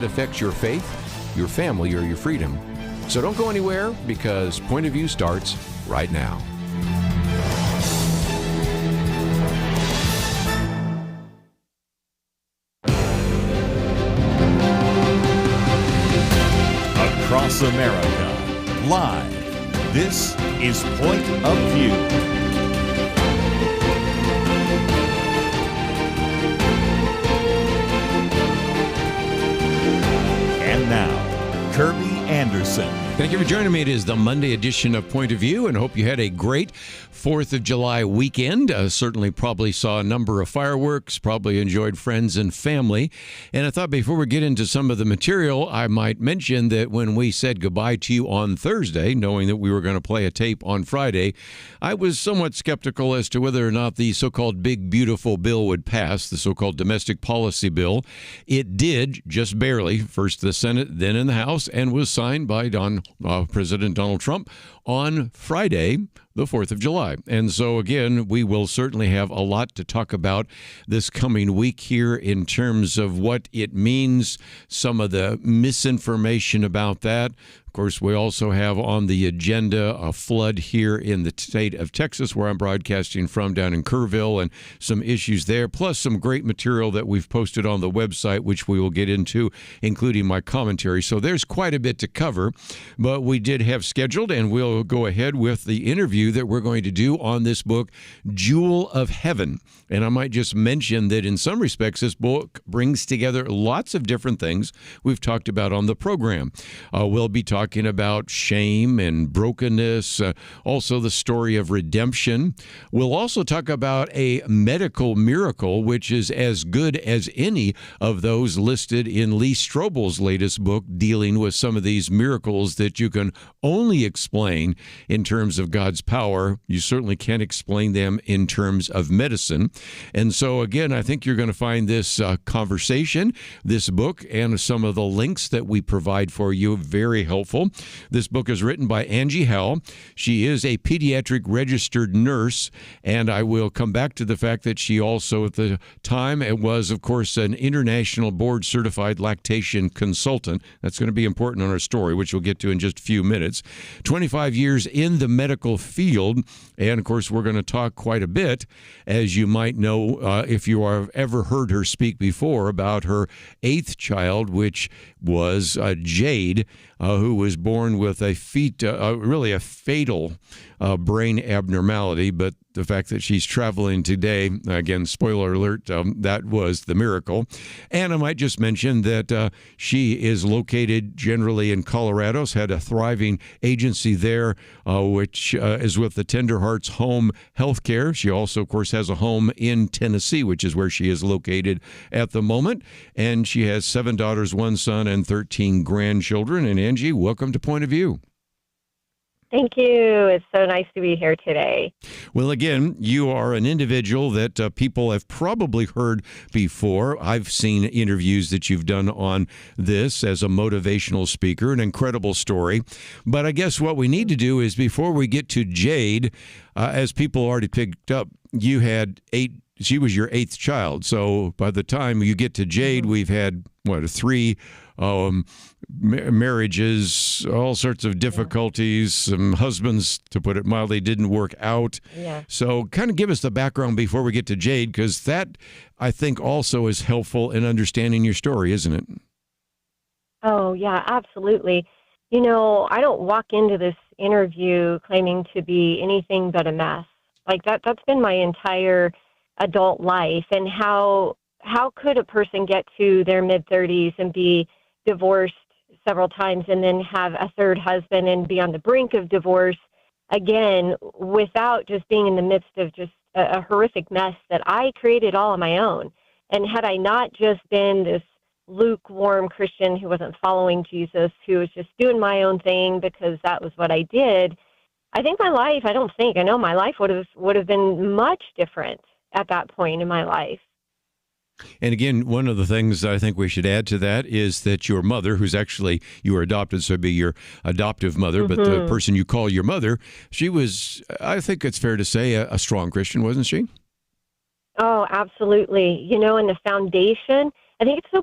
It affects your faith, your family, or your freedom. So don't go anywhere, because Point of View starts right now. Across America, live, this is Point of View. And now, Kerby Anderson. Thank you for joining me. It is the Monday edition of Point of View, and hope you had a great 4th of July weekend. Certainly probably saw a number of fireworks, probably enjoyed friends and family. And I thought before we get into some of the material, I might mention that when we said goodbye to you on Thursday, knowing that we were going to play a tape on Friday, I was somewhat skeptical as to whether or not the so-called big, beautiful bill would pass, the so-called domestic policy bill. It did, just barely, first the Senate, then in the House, and was signed by President Donald Trump on Friday, the 4th of July. And so, again, we will certainly have a lot to talk about this coming week here in terms of what it means, some of the misinformation about that. Of course, we also have on the agenda a flood here in the state of Texas, where I'm broadcasting from down in Kerby'll, and some issues there, plus some great material that we've posted on the website, which we will get into, including my commentary. So there's quite a bit to cover, but we did have scheduled, and we'll go ahead with the interview that we're going to do on this book, Jewel of Heaven. And I might just mention that in some respects, this book brings together lots of different things we've talked about on the program. We'll be talking about shame and brokenness, also the story of redemption. We'll also talk about a medical miracle, which is as good as any of those listed in Lee Strobel's latest book, dealing with some of these miracles that you can only explain in terms of God's power. You certainly can't explain them in terms of medicine. And so, again, I think you're going to find this conversation, this book, and some of the links that we provide for you very helpful. This book is written by Angie Howell. She is a pediatric registered nurse, and I will come back to the fact that she also, at the time, was, of course, an international board-certified lactation consultant. That's going to be important on our story, which we'll get to in just a few minutes. 25 years in the medical field, and, of course, we're going to talk quite a bit, as you might know, if you have ever heard her speak before, about her 8th child, which was Jade, who was born with a really a fatal brain abnormality. But the fact that she's traveling today, again, spoiler alert, that was the miracle. And I might just mention that she is located generally in Colorado, has had a thriving agency there, which is with the Tender Hearts Home Healthcare. She also, of course, has a home in Tennessee, which is where she is located at the moment. And she has 7 daughters, 1 son, and 13 grandchildren. And Angie, welcome to Point of View. Thank you. It's so nice to be here today. Well, again, you are an individual that people have probably heard before. I've seen interviews that you've done on this as a motivational speaker, an incredible story. But I guess what we need to do is, before we get to Jade, as people already picked up, you had 8. She was your 8th child. So by the time you get to Jade, we've had, 3 marriages, all sorts of difficulties, some husbands, to put it mildly, didn't work out. Yeah. So kind of give us the background before we get to Jade, because that, I think, also is helpful in understanding your story, isn't it? Oh, yeah, absolutely. You know, I don't walk into this interview claiming to be anything but a mess. Like that's been my entire adult life. And how could a person get to their mid-30s and be divorced several times and then have a 3rd husband and be on the brink of divorce again without just being in the midst of just a horrific mess that I created all on my own? And had I not just been this lukewarm Christian who wasn't following Jesus, who was just doing my own thing because that was what I did, I think my life, I know my life would have been much different at that point in my life. And again, one of the things I think we should add to that is that your mother, who's actually, you were adopted, so it'd be your adoptive mother, but the person you call your mother, she was, I think it's fair to say, a strong Christian, wasn't she? Oh, absolutely. You know, and the foundation I think it's so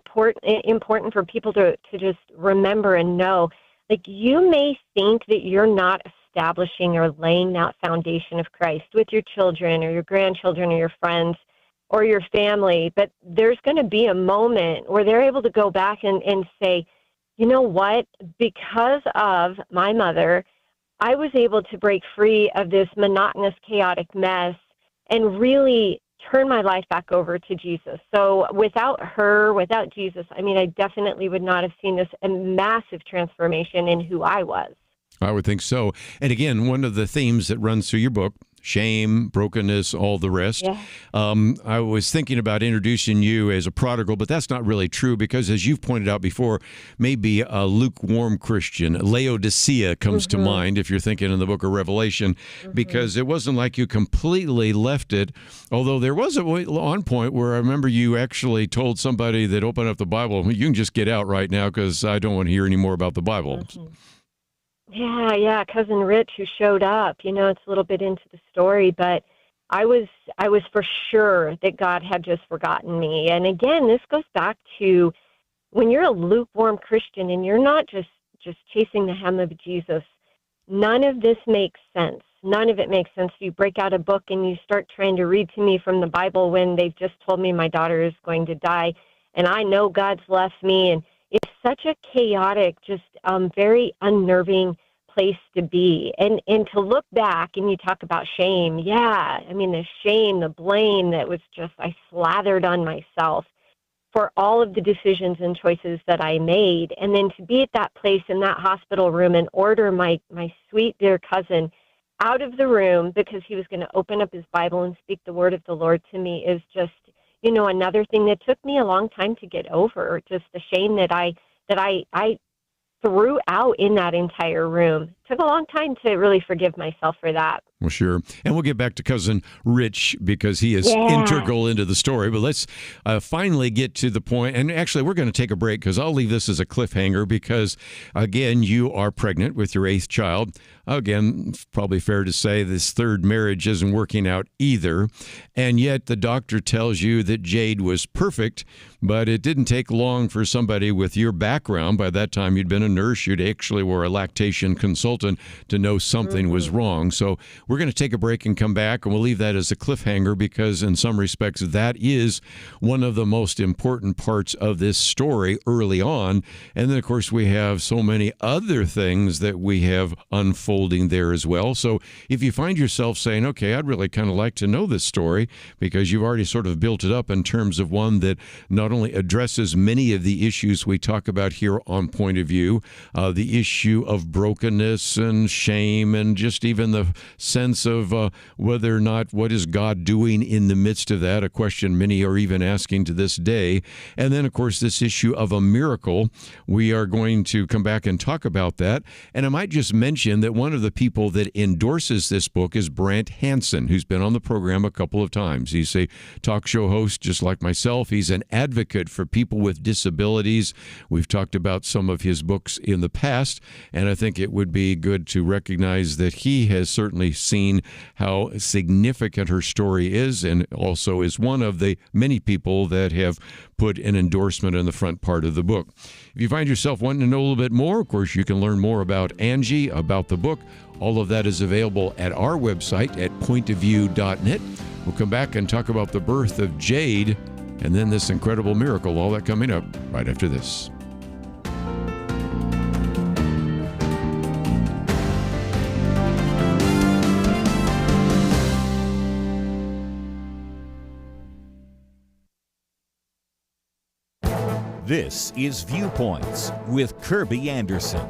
important for people to just remember and know, like, you may think that you're not establishing or laying that foundation of Christ with your children or your grandchildren or your friends or your family, but there's going to be a moment where they're able to go back and say, you know what, because of my mother, I was able to break free of this monotonous, chaotic mess and really turn my life back over to Jesus. So without her, without Jesus, I mean, I definitely would not have seen this massive transformation in who I was. I would think so. And again, one of the themes that runs through your book, shame, brokenness, all the rest. Yeah. I was thinking about introducing you as a prodigal, but that's not really true because, as you've pointed out before, maybe a lukewarm Christian. Laodicea comes to mind if you're thinking in the book of Revelation, because it wasn't like you completely left it, although there was a on point where I remember you actually told somebody that opened up the Bible, you can just get out right now because I don't want to hear any more about the Bible. Yeah, Cousin Rich, who showed up. You know, it's a little bit into the story, but I was for sure that God had just forgotten me. And again, this goes back to when you're a lukewarm Christian and you're not just chasing the hem of Jesus, none of this makes sense. None of it makes sense. You break out a book and you start trying to read to me from the Bible when they've just told me my daughter is going to die, and I know God's left me, and it's such a chaotic, just very unnerving place to be. And to look back and you talk about shame, yeah, I mean, the shame, the blame that was just, I slathered on myself for all of the decisions and choices that I made. And then to be at that place in that hospital room and order my sweet dear cousin out of the room because he was going to open up his Bible and speak the word of the Lord to me is just, you know, another thing that took me a long time to get over, just the shame that I threw out in that entire room. Took a long time to really forgive myself for that. Well, sure. And we'll get back to Cousin Rich because he is integral into the story. But let's finally get to the point. And actually, we're going to take a break because I'll leave this as a cliffhanger because, again, you are pregnant with your 8th child. Again, probably fair to say this 3rd marriage isn't working out either. And yet the doctor tells you that Jade was perfect, but it didn't take long for somebody with your background. By that time, you'd been a nurse. You'd actually were a lactation consultant to know something was wrong. So we're going to take a break and come back, and we'll leave that as a cliffhanger because in some respects that is one of the most important parts of this story early on. And then, of course, we have so many other things that we have unfolding there as well. So if you find yourself saying, okay, I'd really kind of like to know this story because you've already sort of built it up in terms of one that not only addresses many of the issues we talk about here on Point of View, the issue of brokenness and shame and just even the sense of whether or not what is God doing in the midst of that, a question many are even asking to this day. And then, of course, this issue of a miracle. We are going to come back and talk about that. And I might just mention that one of the people that endorses this book is Brant Hansen, who's been on the program a couple of times. He's a talk show host just like myself. He's an advocate for people with disabilities. We've talked about some of his books in the past, and I think it would be good to recognize that he has certainly seen how significant her story is and also is one of the many people that have put an endorsement in the front part of the book. If you find yourself wanting to know a little bit more, of course, you can learn more about Angie, about the book. All of that is available at our website at pointofview.net. We'll come back and talk about the birth of Jade and then this incredible miracle, all that coming up right after this. This is Viewpoints with Kerby Anderson.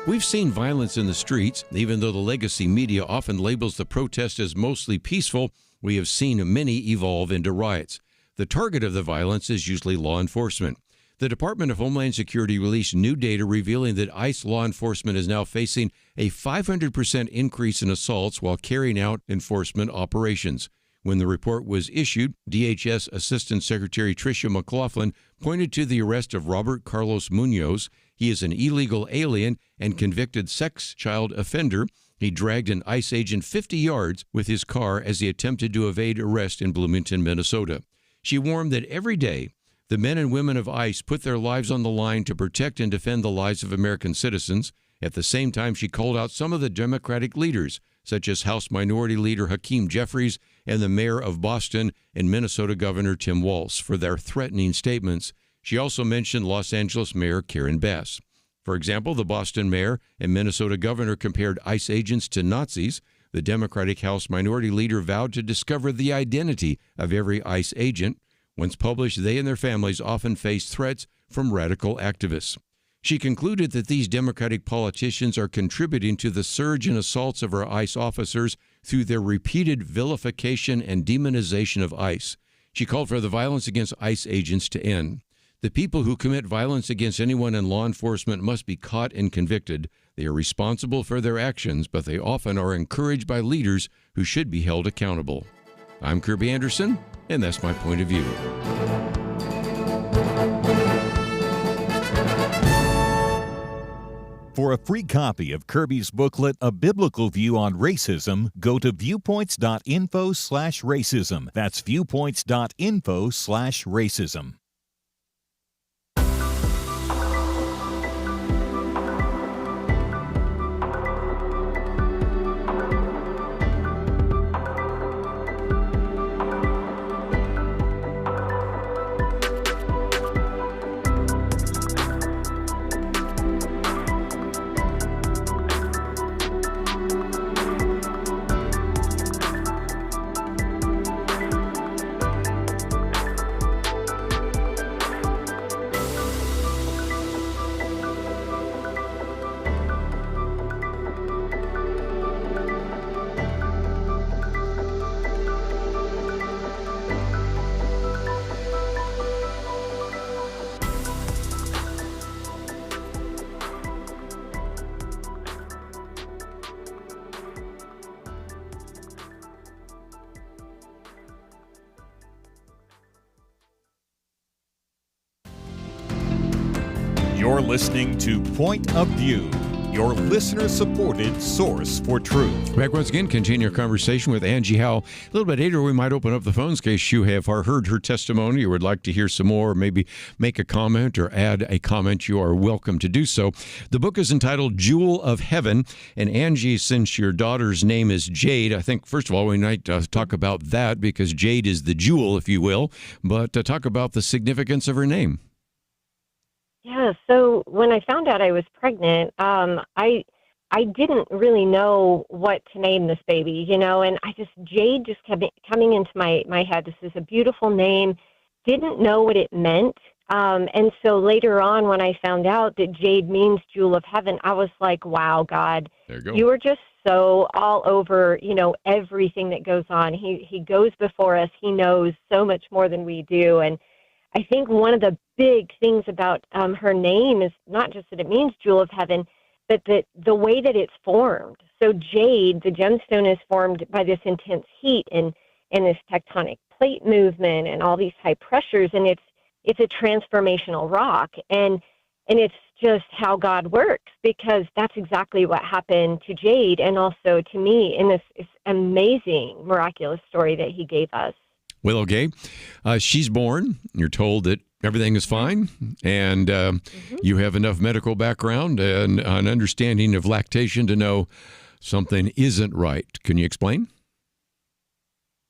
We've seen violence in the streets. Even though the legacy media often labels the protest as mostly peaceful, we have seen many evolve into riots. The target of the violence is usually law enforcement. The Department of Homeland Security released new data revealing that ICE law enforcement is now facing a 500% increase in assaults while carrying out enforcement operations. When the report was issued, DHS Assistant Secretary Tricia McLaughlin pointed to the arrest of Robert Carlos Munoz. He is an illegal alien and convicted sex child offender. He dragged an ICE agent 50 yards with his car as he attempted to evade arrest in Bloomington, Minnesota. She warned that every day, The men and women of ICE put their lives on the line to protect and defend the lives of American citizens. At the same time, she called out some of the Democratic leaders, such as House Minority Leader Hakeem Jeffries and the mayor of Boston and Minnesota Governor Tim Walz, for their threatening statements. She also mentioned Los Angeles Mayor Karen Bass. For example, the Boston mayor and Minnesota governor compared ICE agents to Nazis. The Democratic House Minority Leader vowed to discover the identity of every ICE agent. Once published, they and their families often face threats from radical activists. She concluded that these Democratic politicians are contributing to the surge in assaults of our ICE officers through their repeated vilification and demonization of ICE. She called for the violence against ICE agents to end. The people who commit violence against anyone in law enforcement must be caught and convicted. They are responsible for their actions, but they often are encouraged by leaders who should be held accountable. I'm Kerby Anderson, and that's my point of view. For a free copy of Kerby's booklet, A Biblical View on Racism, go to viewpoints.info/racism. That's viewpoints.info/racism. You're listening to Point of View, your listener-supported source for truth. Back once again, continue our conversation with Angie Howell. A little bit later, we might open up the phones in case you have heard her testimony or would like to hear some more, or maybe make a comment or add a comment. You are welcome to do so. The book is entitled Jewel of Heaven. And Angie, since your daughter's name is Jade, I think, first of all, we might talk about that, because Jade is the jewel, if you will. But talk about the significance of her name. Yeah, so when I found out I was pregnant, I didn't really know what to name this baby, and Jade just kept coming into my head. This is a beautiful name, didn't know what it meant. And so later on, when I found out that Jade means Jewel of Heaven, I was like, wow, God, there you go. You are just so all over, everything that goes on. He goes before us. He knows so much more than we do. And I think one of the big things about her name is not just that it means Jewel of Heaven, but that the way that it's formed. So jade, the gemstone, is formed by this intense heat and this tectonic plate movement and all these high pressures, and it's a transformational rock. And it's just how God works, because that's exactly what happened to Jade and also to me in this amazing, miraculous story that he gave us. Well, okay. She's born. You're told that everything is fine, and you have enough medical background and an understanding of lactation to know something isn't right. Can you explain?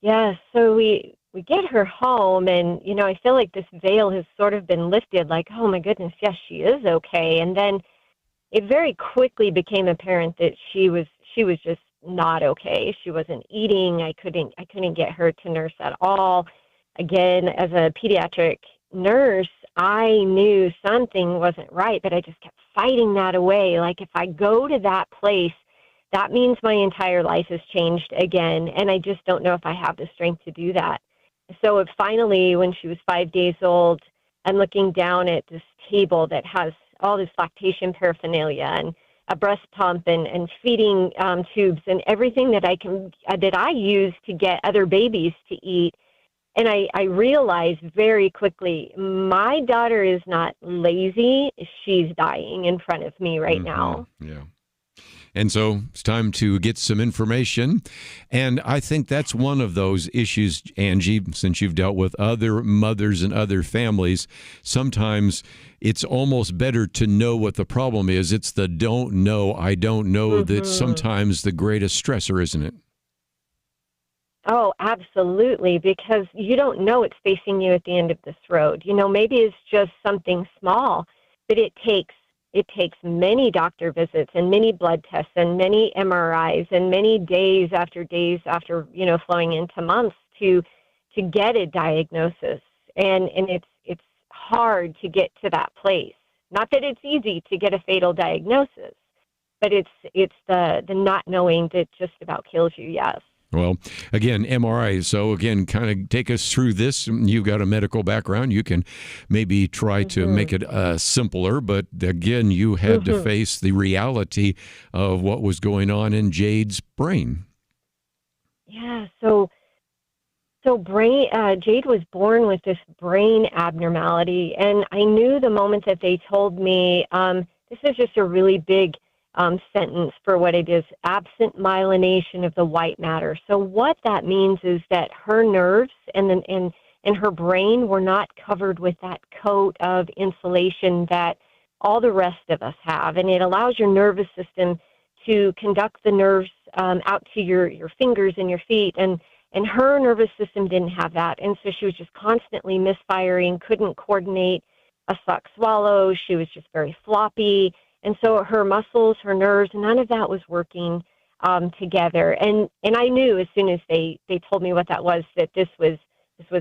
Yeah, so we get her home, and, I feel like this veil has sort of been lifted, like, oh, my goodness, yes, she is okay. And then it very quickly became apparent that she was just not okay. She wasn't eating. I couldn't get her to nurse at all. Again, as a pediatric nurse, I knew something wasn't right, but I just kept fighting that away. Like, if I go to that place, that means my entire life has changed again, and I just don't know if I have the strength to do that. So finally, when she was 5 days old, I'm looking down at this table that has all this lactation paraphernalia and a breast pump and feeding tubes and everything that I use to get other babies to eat. And I realized very quickly, my daughter is not lazy. She's dying in front of me right now. Yeah. And so it's time to get some information. And I think that's one of those issues, Angie, since you've dealt with other mothers and other families. Sometimes it's almost better to know what the problem is. It's the don't know, I don't know that's sometimes the greatest stressor, isn't it? Oh, absolutely, because you don't know it's facing you at the end of this road. Maybe it's just something small, but it takes many doctor visits and many blood tests and many MRIs and many days after, flowing into months to get a diagnosis. And it's hard to get to that place. Not that it's easy to get a fatal diagnosis, but it's the not knowing that just about kills you, yes. Well, again, MRI. So, again, kind of take us through this. You've got a medical background. You can maybe try to make it simpler. But, again, you had to face the reality of what was going on in Jade's brain. Yeah. So Jade was born with this brain abnormality. And I knew the moment that they told me, this is just a really big sentence for what it is, absent myelination of the white matter. So what that means is that her nerves and her brain were not covered with that coat of insulation that all the rest of us have. And it allows your nervous system to conduct the nerves out to your fingers and your feet. And her nervous system didn't have that. And so she was just constantly misfiring, couldn't coordinate a suck swallow. She was just very floppy. And so her muscles, her nerves, none of that was working together. And I knew as soon as they told me what that was, that this was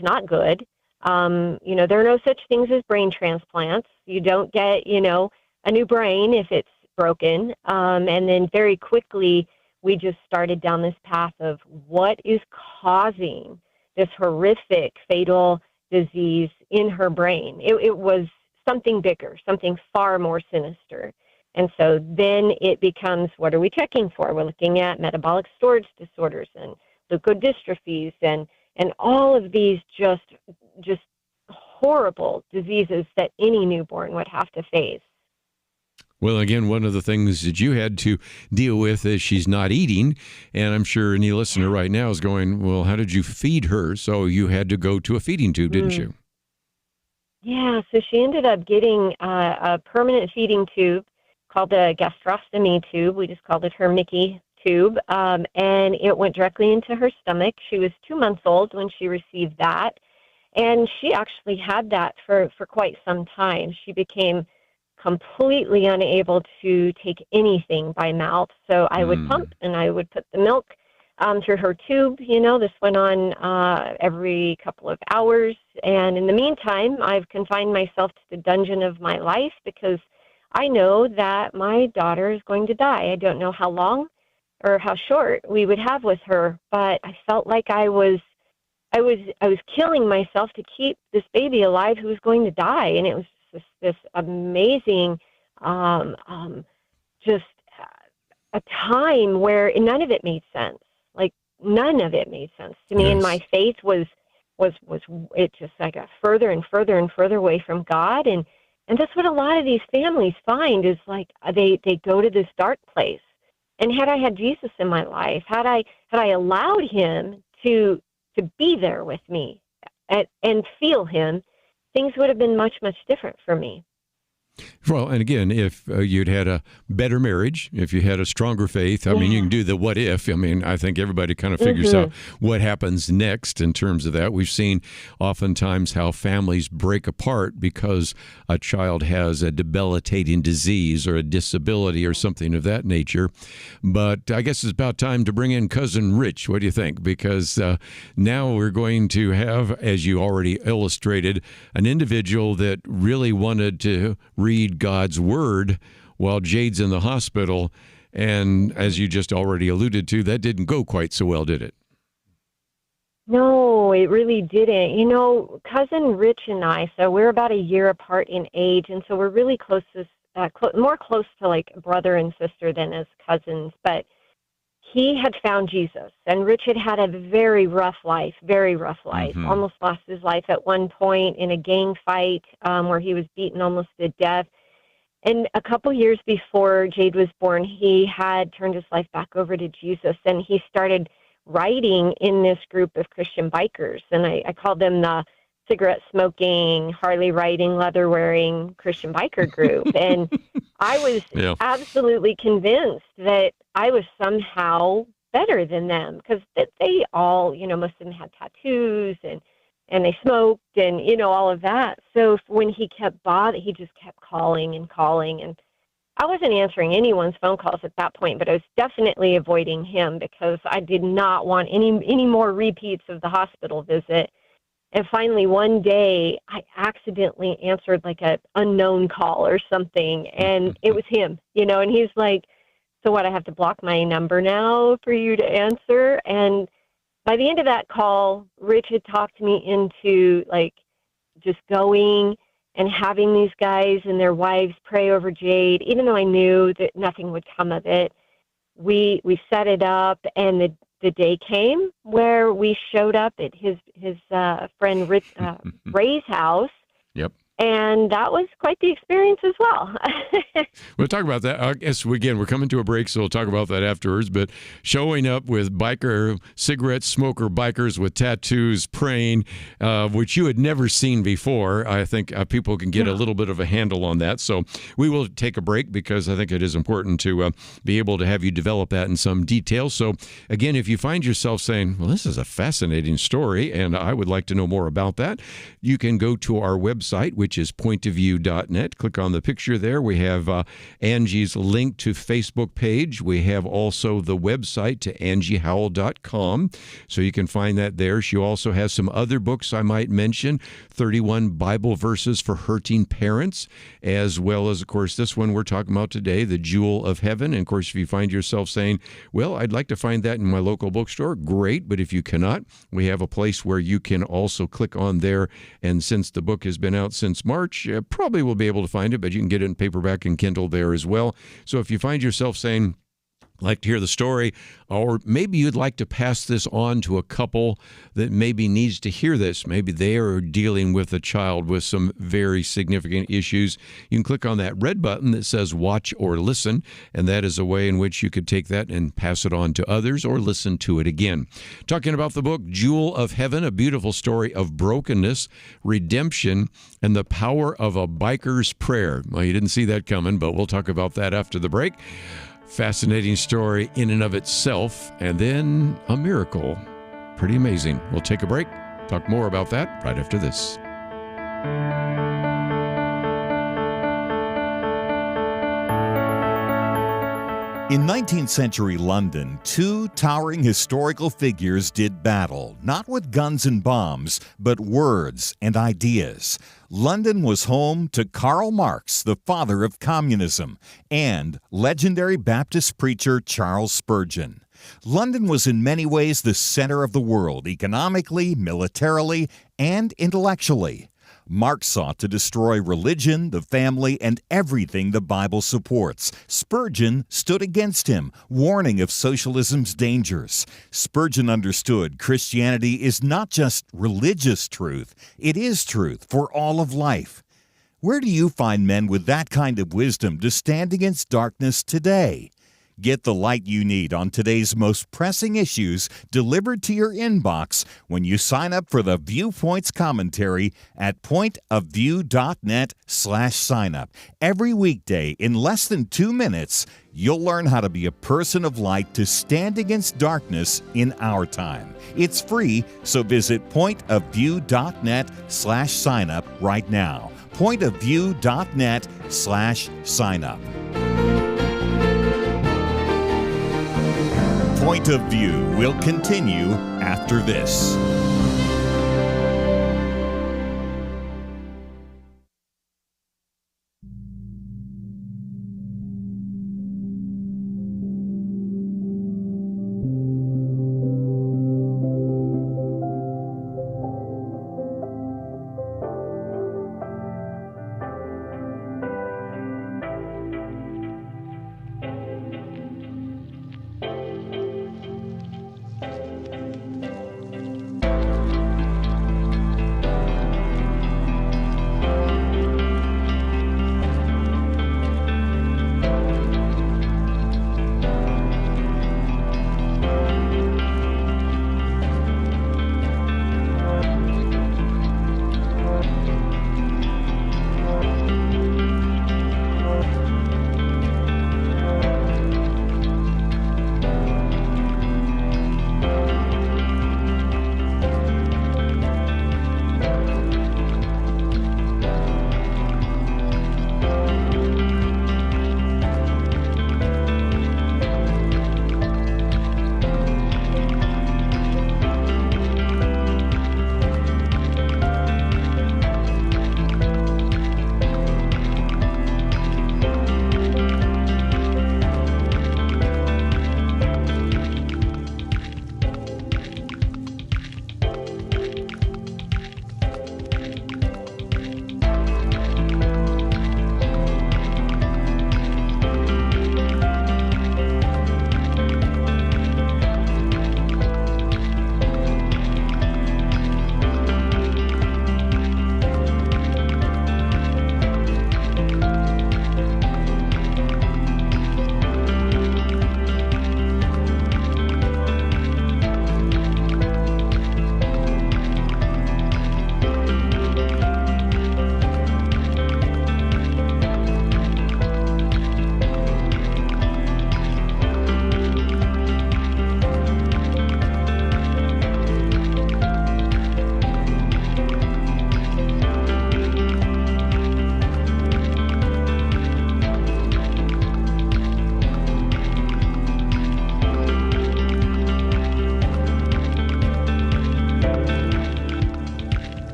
not good. There are no such things as brain transplants. You don't get, a new brain if it's broken. And then very quickly, we just started down this path of what is causing this horrific fatal disease in her brain. It was something bigger, something far more sinister. And so then it becomes, what are we checking for? We're looking at metabolic storage disorders and leukodystrophies and all of these just horrible diseases that any newborn would have to face. Well, again, one of the things that you had to deal with is she's not eating. And I'm sure any listener right now is going, well, how did you feed her? So you had to go to a feeding tube, didn't you? Yeah, so she ended up getting a permanent feeding tube called a gastrostomy tube. We just called it her Mickey tube, and it went directly into her stomach. She was 2 months old when she received that, and she actually had that for quite some time. She became completely unable to take anything by mouth, so I would pump and I would put the milk through her tube. This went on every couple of hours. And in the meantime, I've confined myself to the dungeon of my life because I know that my daughter is going to die. I don't know how long or how short we would have with her, but I felt like I was killing myself to keep this baby alive who was going to die. And it was just this amazing, just a time where none of it made sense. None of it made sense to me. Yes. And my faith was it just, I got further and further and further away from God. And that's what a lot of these families find is they go to this dark place. And had I had Jesus in my life, had I allowed him to be there with me and feel him, things would have been much, much different for me. Well, and again, if you'd had a better marriage, if you had a stronger faith, I mean, you can do the what if. I mean, I think everybody kind of figures out what happens next in terms of that. We've seen oftentimes how families break apart because a child has a debilitating disease or a disability or something of that nature. But I guess it's about time to bring in Cousin Rich. What do you think? Because now we're going to have, as you already illustrated, an individual that really wanted to read God's word while Jade's in the hospital. And as you just already alluded to, that didn't go quite so well, did it? No, it really didn't. Cousin Rich and I, so we're about a year apart in age. And so we're really close more close to like brother and sister than as cousins. But he had found Jesus, and Rich had a very rough life, almost lost his life at one point in a gang fight where he was beaten almost to death. And a couple years before Jade was born, he had turned his life back over to Jesus, and he started writing in this group of Christian bikers. And I called them the cigarette smoking, Harley riding, leather wearing Christian biker group. And I was absolutely convinced that I was somehow better than them, because they all, most of them had tattoos and they smoked and, all of that. So when he he just kept calling and calling. And I wasn't answering anyone's phone calls at that point, but I was definitely avoiding him because I did not want any more repeats of the hospital visit. And finally, one day, I accidentally answered like an unknown call or something, and it was him, and he's like, so what, I have to block my number now for you to answer? And by the end of that call, Rich had talked me into like just going and having these guys and their wives pray over Jade, even though I knew that nothing would come of it. We set it up, and the day came where we showed up at his friend Ray's house. Yep. And that was quite the experience as well. We'll talk about that. I guess, again, we're coming to a break, so we'll talk about that afterwards. But showing up with cigarette smoker bikers with tattoos praying, which you had never seen before, I think people can get a little bit of a handle on that. So we will take a break because I think it is important to be able to have you develop that in some detail. So, again, if you find yourself saying, well, this is a fascinating story, and I would like to know more about that, you can go to our website, which is pointofview.net. Click on the picture there. We have Angie's link to Facebook page. We have also the website to angiehowell.com, so you can find that there. She also has some other books I might mention, 31 Bible Verses for Hurting Parents, as well as, of course, this one we're talking about today, The Jewel of Heaven. And, of course, if you find yourself saying, well, I'd like to find that in my local bookstore, great. But if you cannot, we have a place where you can also click on there. And since the book has been out since March, probably will be able to find it, but you can get it in paperback and Kindle there as well. So if you find yourself saying, like to hear the story, or maybe you'd like to pass this on to a couple that maybe needs to hear this. Maybe they are dealing with a child with some very significant issues. You can click on that red button that says watch or listen, and that is a way in which you could take that and pass it on to others or listen to it again. Talking about the book, Jewel of Heaven, a beautiful story of brokenness, redemption, and the power of a biker's prayer. Well, you didn't see that coming, but we'll talk about that after the break. Fascinating story in and of itself, and then a miracle. Pretty amazing. We'll take a break, talk more about that right after this. In 19th century London, two towering historical figures did battle, not with guns and bombs, but words and ideas. London was home to Karl Marx, the father of communism, and legendary Baptist preacher Charles Spurgeon. London was in many ways the center of the world, economically, militarily, and intellectually. Marx sought to destroy religion, the family, and everything the Bible supports. Spurgeon stood against him, warning of socialism's dangers. Spurgeon understood Christianity is not just religious truth, it is truth for all of life. Where do you find men with that kind of wisdom to stand against darkness today? Get the light you need on today's most pressing issues delivered to your inbox when you sign up for the Viewpoints commentary at pointofview.net/signup. Every weekday in less than 2 minutes, you'll learn how to be a person of light to stand against darkness in our time. It's free, so visit pointofview.net/signup right now. pointofview.net/signup. Point of View will continue after this.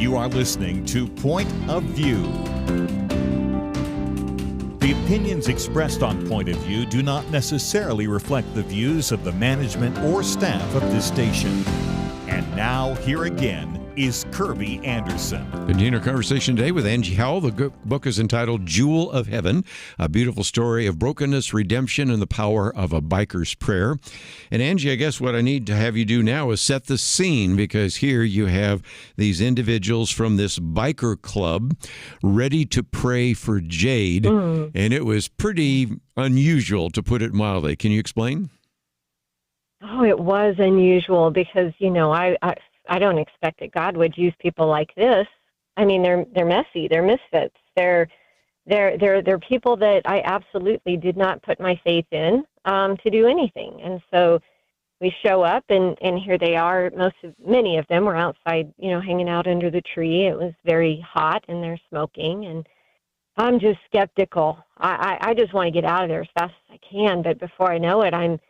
You are listening to Point of View. The opinions expressed on Point of View do not necessarily reflect the views of the management or staff of this station. And now, here again, is Kerby Anderson. Continuing our conversation today with Angie Howell. The book is entitled Jewel of Heaven, a beautiful story of brokenness, redemption, and the power of a biker's prayer. And Angie, I guess what I need to have you do now is set the scene, because here you have these individuals from this biker club ready to pray for Jade. And it was pretty unusual, to put it mildly. Can you explain? Oh, it was unusual because, I don't expect that God would use people like this. I mean, they're messy, they're misfits, they're people that I absolutely did not put my faith in to do anything. And so we show up, and here they are. Many of them were outside, hanging out under the tree. It was very hot, and they're smoking, and I'm just skeptical. I just want to get out of there as fast as I can. But before I know it, I'm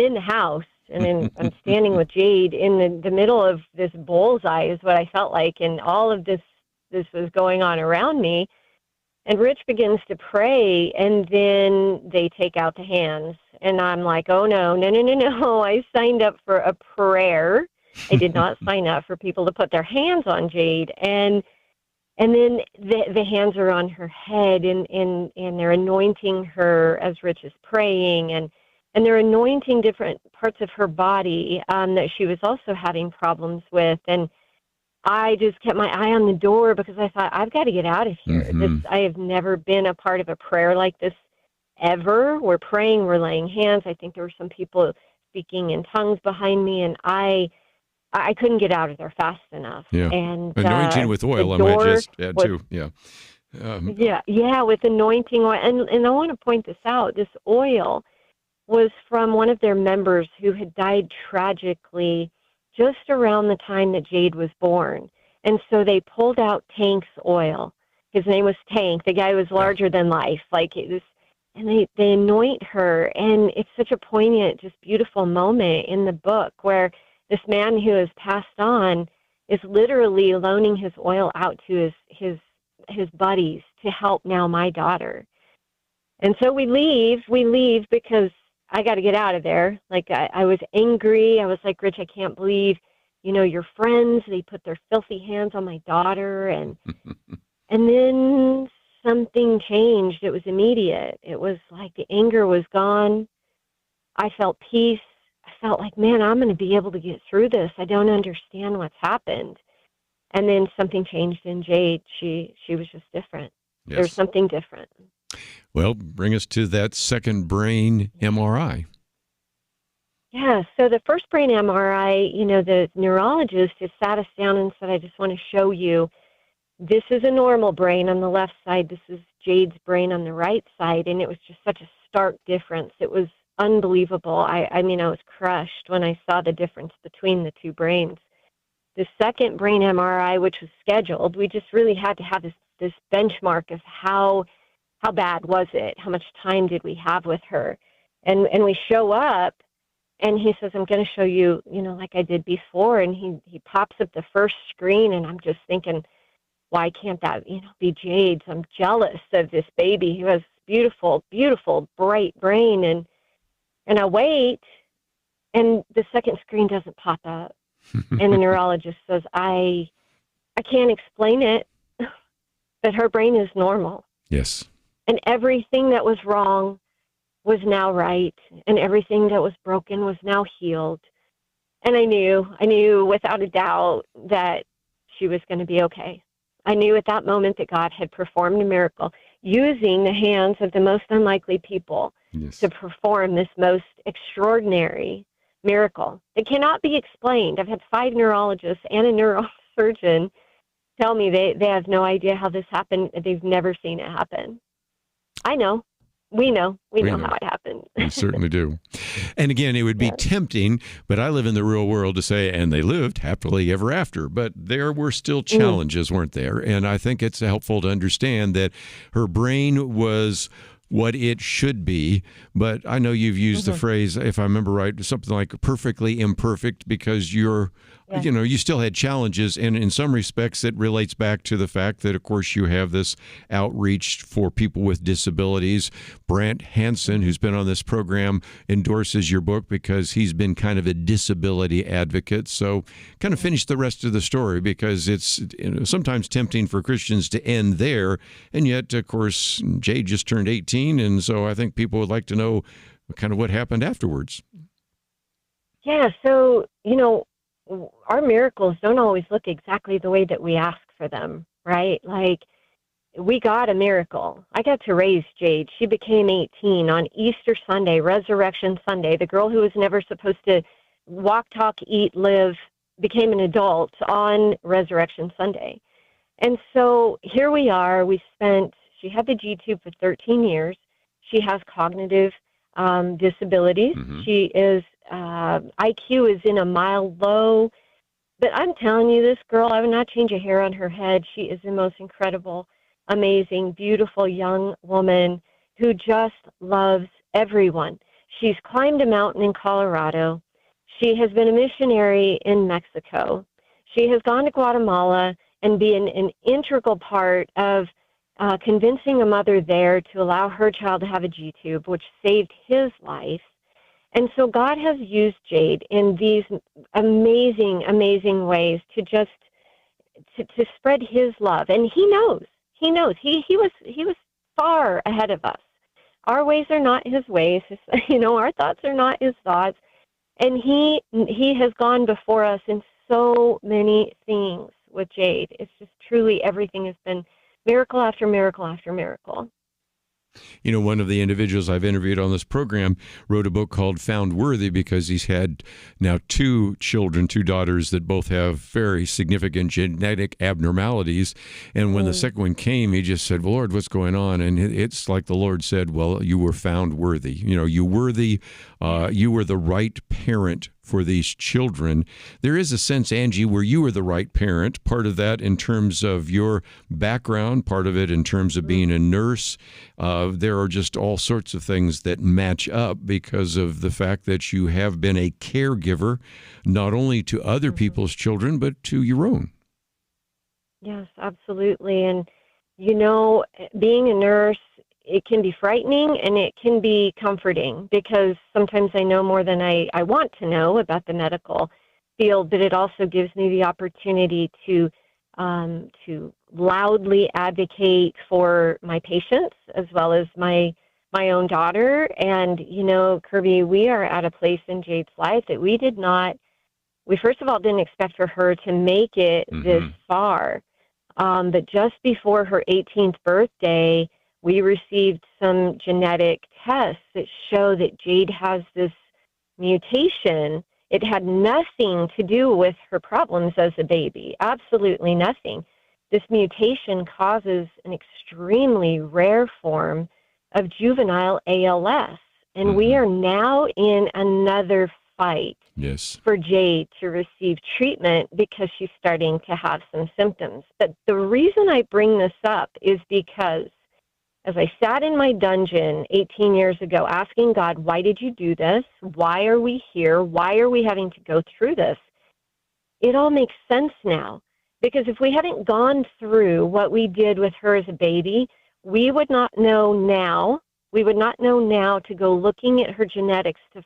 in the house. And then I'm standing with Jade in the middle of this bullseye is what I felt like. And all of this was going on around me. And Rich begins to pray, and then they take out the hands. And I'm like, oh, no. I signed up for a prayer. I did not sign up for people to put their hands on Jade. And then the hands are on her head, and they're anointing her as Rich is praying. And they're anointing different parts of her body that she was also having problems with. And I just kept my eye on the door because I thought, I've got to get out of here. I have never been a part of a prayer like this ever. We're praying, we're laying hands. I think there were some people speaking in tongues behind me, and I couldn't get out of there fast enough. Yeah. And anointing with oil, I might just add too. Yeah. With anointing oil. And I want to point this out. This oil was from one of their members who had died tragically just around the time that Jade was born. And so they pulled out Tank's oil. His name was Tank. The guy was larger than life. And they anoint her. And it's such a poignant, just beautiful moment in the book where this man who has passed on is literally loaning his oil out to his buddies to help now my daughter. And so we leave because I got to get out of there. I was angry. I was like, Rich, I can't believe, your friends, they put their filthy hands on my daughter. And then something changed. It was immediate. It was like the anger was gone. I felt peace. I felt like, man, I'm going to be able to get through this. I don't understand what's happened. And then something changed in Jade. She was just different. Yes. There's something different. Well, bring us to that second brain MRI. Yeah, so the first brain MRI, the neurologist just sat us down and said, I just want to show you, this is a normal brain on the left side, this is Jade's brain on the right side, and it was just such a stark difference. It was unbelievable. I was crushed when I saw the difference between the two brains. The second brain MRI, which was scheduled, we just really had to have this benchmark of how bad was it? How much time did we have with her? And we show up, and he says, I'm going to show you, like I did before. And he pops up the first screen, and I'm just thinking, why can't that, be Jade's? I'm jealous of this baby who has beautiful, beautiful, bright brain. And I wait, and the second screen doesn't pop up. And the neurologist says, I can't explain it, but her brain is normal. Yes. And everything that was wrong was now right, and everything that was broken was now healed. And I knew without a doubt that she was going to be okay. I knew at that moment that God had performed a miracle using the hands of the most unlikely people to perform this most extraordinary miracle. It cannot be explained. I've had 5 neurologists and a neurosurgeon tell me they have no idea how this happened. They've never seen it happen. I know. We know how it happened. We certainly do. And again, it would be tempting, but I live in the real world to say, and they lived happily ever after. But there were still challenges, weren't there? And I think it's helpful to understand that her brain was what it should be. But I know you've used the phrase, if I remember right, something like perfectly imperfect, because you're Yes. you still had challenges, and in some respects it relates back to the fact that, of course, you have this outreach for people with disabilities. Brant Hansen, who's been on this program, endorses your book because he's been kind of a disability advocate. So kind of finish the rest of the story, because it's sometimes tempting for Christians to end there, and yet, of course, Jade just turned 18, and so I think people would like to know kind of what happened afterwards. Yeah, so, our miracles don't always look exactly the way that we ask for them, right? Like, we got a miracle. I got to raise Jade. She became 18 on Easter Sunday, Resurrection Sunday. The girl who was never supposed to walk, talk, eat, live became an adult on Resurrection Sunday. And so here we are. She had the G-tube for 13 years. She has cognitive disabilities. Mm-hmm. She is, IQ is in a mild low. But I'm telling you, this girl, I would not change a hair on her head. She is the most incredible, amazing, beautiful young woman who just loves everyone. She's climbed a mountain in Colorado. She has been a missionary in Mexico. She has gone to Guatemala and been an integral part of convincing a mother there to allow her child to have a G-tube, which saved his life. And so God has used Jade in these amazing, amazing ways to just to spread his love. And he knows. He was far ahead of us. Our ways are not his ways. Our thoughts are not his thoughts. And he has gone before us in so many things with Jade. It's just truly everything has been miracle after miracle after miracle. One of the individuals I've interviewed on this program wrote a book called Found Worthy, because he's had now two daughters that both have very significant genetic abnormalities. And when the second one came, he just said, well, Lord, what's going on? And it's like the Lord said, well, you were found worthy. You were the right parent for these children. There is a sense, Angie, where you were the right parent, part of that in terms of your background, part of it in terms of being a nurse. There are just all sorts of things that match up because of the fact that you have been a caregiver, not only to other people's children, but to your own. Yes, absolutely. And, being a nurse, it can be frightening and it can be comforting, because sometimes I know more than I want to know about the medical field, but it also gives me the opportunity to loudly advocate for my patients as well as my own daughter. And, Kerby, we are at a place in Jade's life that we first of all didn't expect for her to make it this far. But just before her 18th birthday, we received some genetic tests that show that Jade has this mutation. It had nothing to do with her problems as a baby, absolutely nothing. This mutation causes an extremely rare form of juvenile ALS, and we are now in another fight for Jade to receive treatment because she's starting to have some symptoms. But the reason I bring this up is because as I sat in my dungeon 18 years ago asking God, why did you do this? Why are we here? Why are we having to go through this? It all makes sense now. Because if we hadn't gone through what we did with her as a baby, we would not know now. We would not know now to go looking at her genetics to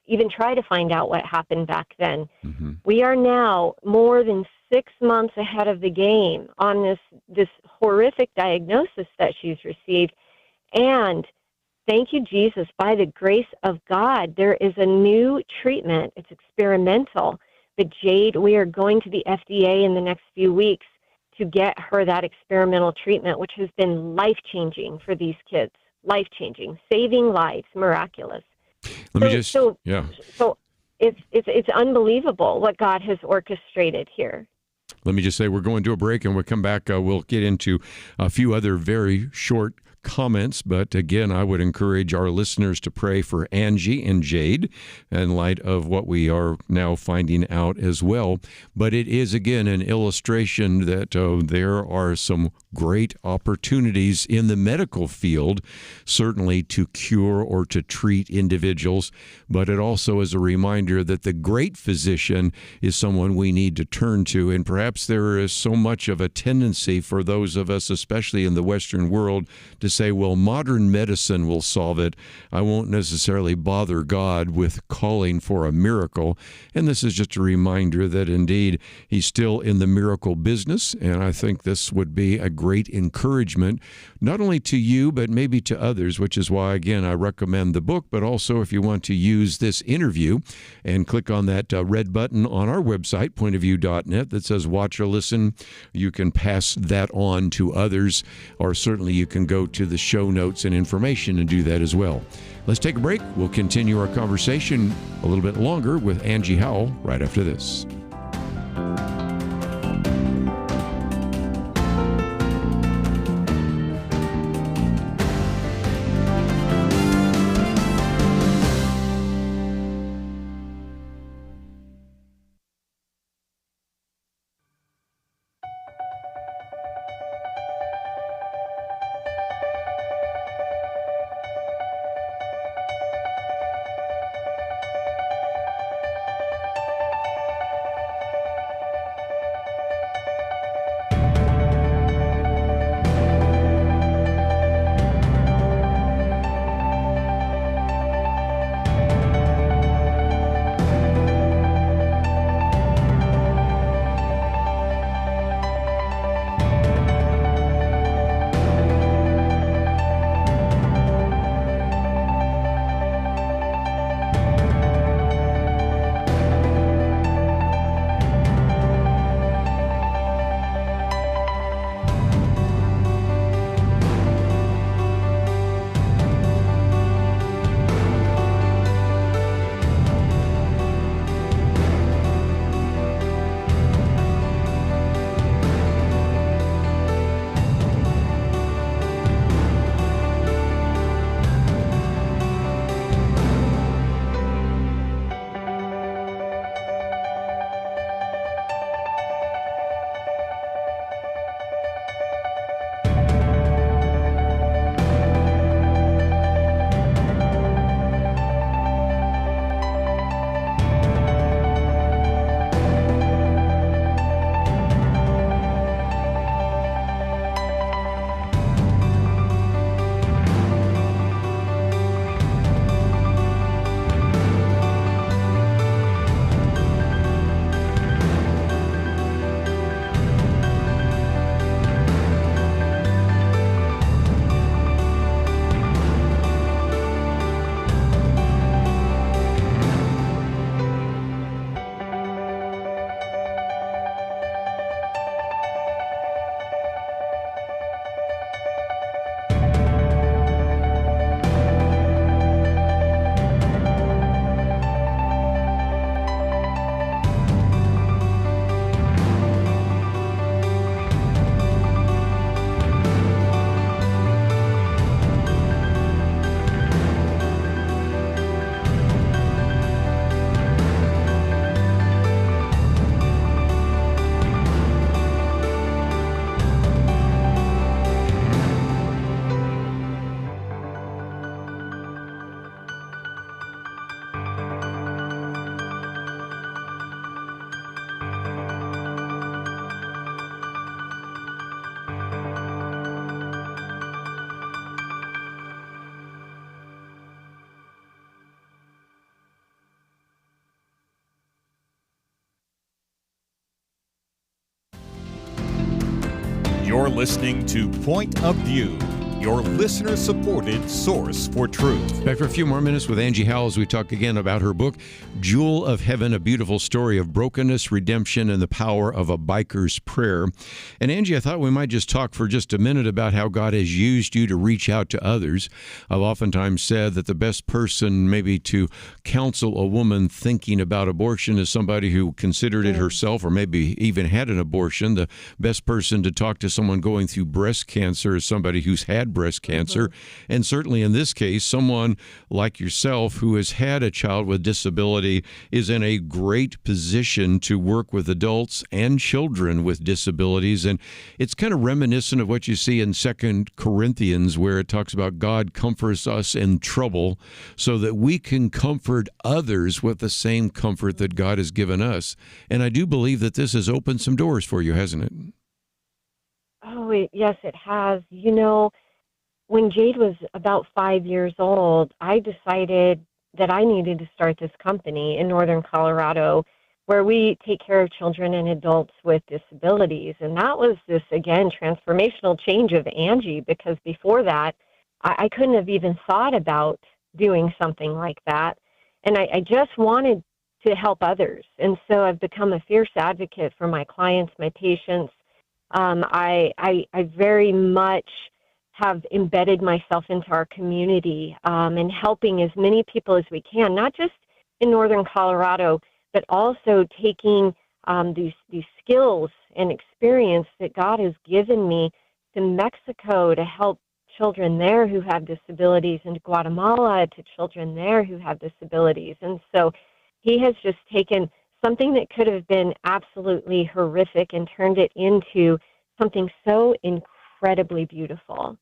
even try to find out what happened back then. We are now more than 6 months ahead of the game on this horrific diagnosis that she's received. And thank you, Jesus, by the grace of God, there is a new treatment. It's experimental. But Jade, we are going to the FDA in the next few weeks to get her that experimental treatment, which has been life-changing for these kids. Life-changing, saving lives, miraculous. So it's unbelievable what God has orchestrated here. Let me just say we're going to a break, and we'll come back. We'll get into a few other very short comments. But again, I would encourage our listeners to pray for Angie and Jade in light of what we are now finding out as well. But it is, again, an illustration that there are some great opportunities in the medical field, certainly to cure or to treat individuals. But it also is a reminder that the great physician is someone we need to turn to. And perhaps there is so much of a tendency for those of us, especially in the Western world, to say, well, modern medicine will solve it. I won't necessarily bother God with calling for a miracle. And this is just a reminder that indeed he's still in the miracle business. And I think this would be a great encouragement, not only to you, but maybe to others, which is why, again, I recommend the book. But also, if you want to use this interview and click on that red button on our website, pointofview.net, that says watch or listen, you can pass that on to others, or certainly you can go to the show notes and information and do that as well. Let's take a break. We'll continue our conversation a little bit longer with Angie Howell right after this. You're listening to Point of View, your listener-supported source for truth. Back for a few more minutes with Angie Howell as we talk again about her book, Jewel of Heaven, a beautiful story of brokenness, redemption, and the power of a biker's prayer. And Angie, I thought we might just talk for just a minute about how God has used you to reach out to others. I've oftentimes said that the best person maybe to counsel a woman thinking about abortion is somebody who considered it herself or maybe even had an abortion. The best person to talk to someone going through breast cancer is somebody who's had breast cancer. And certainly in this case, someone like yourself who has had a child with disability is in a great position to work with adults and children with disabilities. And it's kind of reminiscent of what you see in 2 Corinthians, where it talks about God comforts us in trouble so that we can comfort others with the same comfort that God has given us. And I do believe that this has opened some doors for you, hasn't it? Oh, yes, it has. When Jade was about 5 years old, I decided that I needed to start this company in northern Colorado where we take care of children and adults with disabilities. And that was this, again, transformational change of Angie, because before that, I couldn't have even thought about doing something like that. And I just wanted to help others. And so I've become a fierce advocate for my clients, my patients. I very much have embedded myself into our community and helping as many people as we can, not just in northern Colorado, but also taking these skills and experience that God has given me to Mexico to help children there who have disabilities, and to Guatemala to children there who have disabilities. And so he has just taken something that could have been absolutely horrific and turned it into something so incredibly beautiful.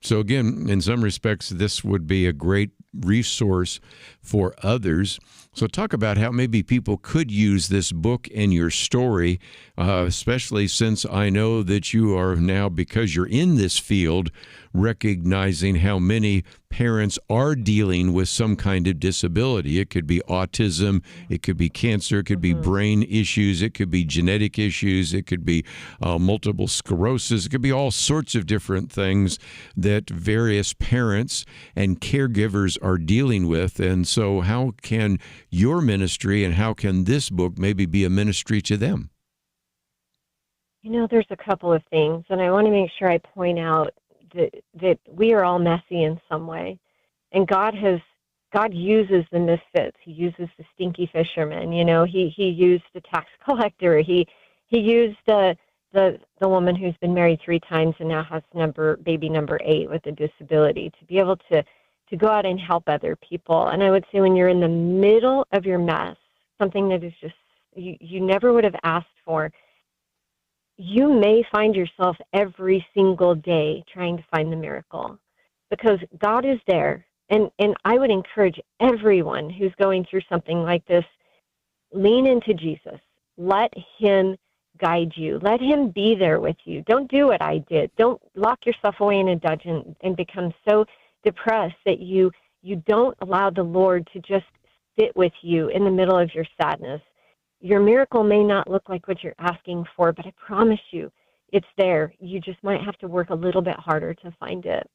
So again, in some respects, this would be a great resource for others. So talk about how maybe people could use this book and your story, especially since I know that you are now, because you're in this field, recognizing how many parents are dealing with some kind of disability. It could be autism, it could be cancer, it could be brain issues, it could be genetic issues, it could be multiple sclerosis, it could be all sorts of different things that various parents and caregivers are dealing with. And so how can your ministry and how can this book maybe be a ministry to them? There's a couple of things, and I want to make sure I point out that we are all messy in some way, and God uses the misfits. He uses the stinky fisherman. He used the tax collector. He used the woman who's been married 3 times and now has baby number 8 with a disability to be able to go out and help other people. And I would say when you're in the middle of your mess, something that is just you never would have asked for, you may find yourself every single day trying to find the miracle, because God is there. And I would encourage everyone who's going through something like this, lean into Jesus. Let him guide you. Let him be there with you. Don't do what I did. Don't lock yourself away in a dungeon and become so depressed that you don't allow the Lord to just sit with you in the middle of your sadness. Your miracle may not look like what you're asking for, but I promise you it's there. You just might have to work a little bit harder to find it.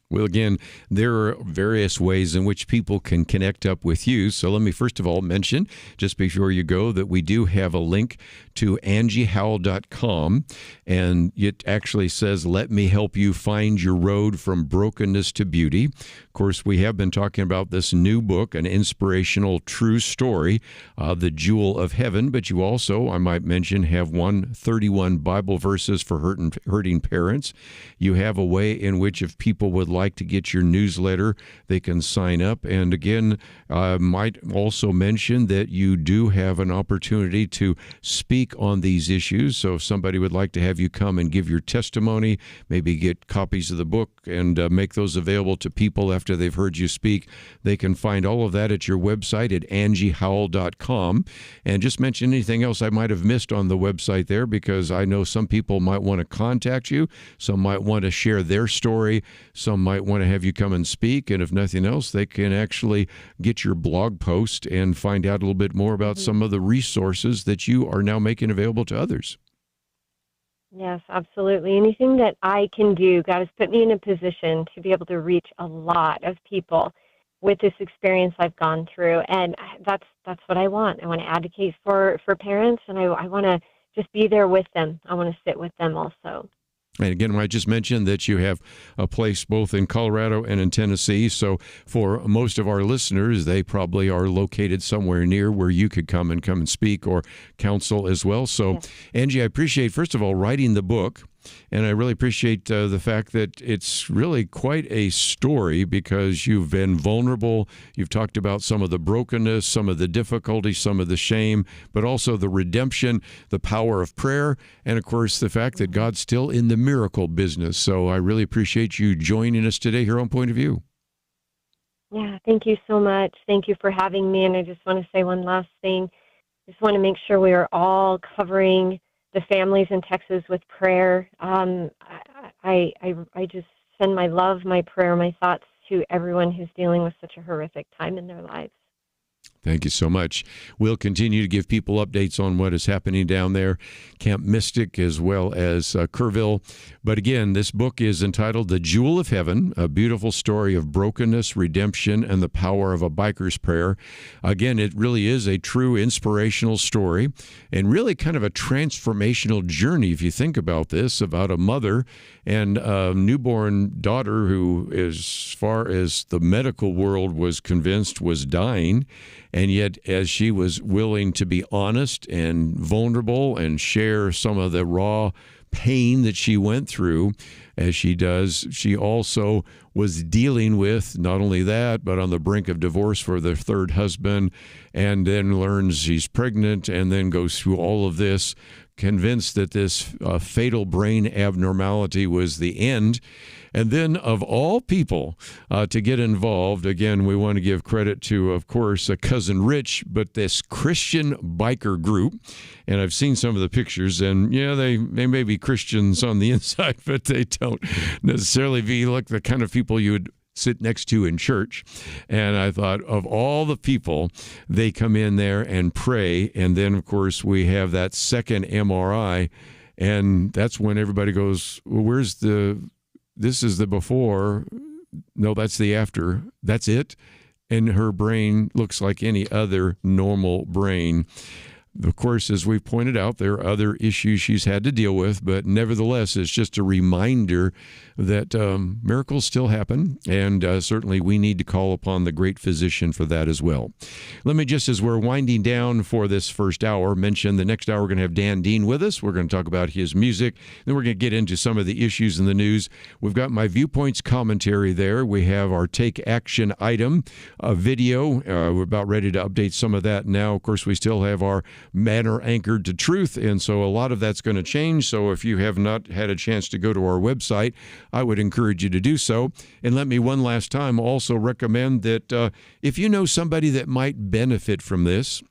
Well, again, there are various ways in which people can connect up with you. So let me first of all mention, just before you go, that we do have a link to angiehowell.com, and it actually says, "Let me help you find your road from brokenness to beauty." Of course, we have been talking about this new book, an inspirational true story, The Jewel of Heaven, but you also, I might mention, have 131 Bible verses for hurting parents. You have a way in which if people would like to get your newsletter, they can sign up. And again, I might also mention that you do have an opportunity to speak on these issues. So if somebody would like to have you come and give your testimony, maybe get copies of the book and make those available to people after they've heard you speak, they can find all of that at your website at angiehowell.com. And just mention anything else I might have missed on the website there, because I know some people might want to contact you, some might want to share their story, some might want to have you come and speak, and if nothing else, they can actually get your blog post and find out a little bit more about some of the resources that you are now making available to others. Yes, absolutely. Anything that I can do, God has put me in a position to be able to reach a lot of people with this experience I've gone through, and that's what I want. I want to advocate for parents, and I want to just be there with them. I want to sit with them also. And again, I just mentioned that you have a place both in Colorado and in Tennessee. So for most of our listeners, they probably are located somewhere near where you could come and speak or counsel as well. So, yes. Angie, I appreciate, first of all, writing the book. And I really appreciate the fact that it's really quite a story because you've been vulnerable. You've talked about some of the brokenness, some of the difficulty, some of the shame, but also the redemption, the power of prayer, and of course, the fact that God's still in the miracle business. So I really appreciate you joining us today here on Point of View. Yeah, thank you so much. Thank you for having me. And I just want to say one last thing. Just want to make sure we are all covering the families in Texas with prayer. I just send my love, my prayer, my thoughts to everyone who's dealing with such a horrific time in their lives. Thank you so much. We'll continue to give people updates on what is happening down there, Camp Mystic as well as Kerby'll. But again, this book is entitled The Jewel of Heaven, a beautiful story of brokenness, redemption, and the power of a biker's prayer. Again, it really is a true inspirational story and really kind of a transformational journey, if you think about this, about a mother and a newborn daughter who, as far as the medical world was convinced, was dying. And yet, as she was willing to be honest and vulnerable and share some of the raw pain that she went through, as she does, she also was dealing with not only that, but on the brink of divorce for the third husband, and then learns she's pregnant and then goes through all of this, convinced that this fatal brain abnormality was the end. And then, of all people, to get involved, again, we want to give credit to, of course, Cousin Rich, but this Christian biker group. And I've seen some of the pictures, and yeah, they may be Christians on the inside, but they don't necessarily be like the kind of people you would sit next to in church. And I thought, of all the people, they come in there and pray. And then, of course, we have that second MRI. And that's when everybody goes, well, this is the before. No, that's the after. That's it. And her brain looks like any other normal brain. Of course, as we've pointed out, there are other issues she's had to deal with, but nevertheless, it's just a reminder that miracles still happen, and certainly we need to call upon the great physician for that as well. Let me just, as we're winding down for this first hour, mention the next hour we're going to have Dan Dean with us. We're going to talk about his music, then we're going to get into some of the issues in the news. We've got my Viewpoints commentary there. We have our Take Action item, a video. We're about ready to update some of that now. Of course, we still have our Manner Anchored to Truth, and so a lot of that's going to change. So if you have not had a chance to go to our website, I would encourage you to do so. And let me one last time also recommend that if you know somebody that might benefit from this,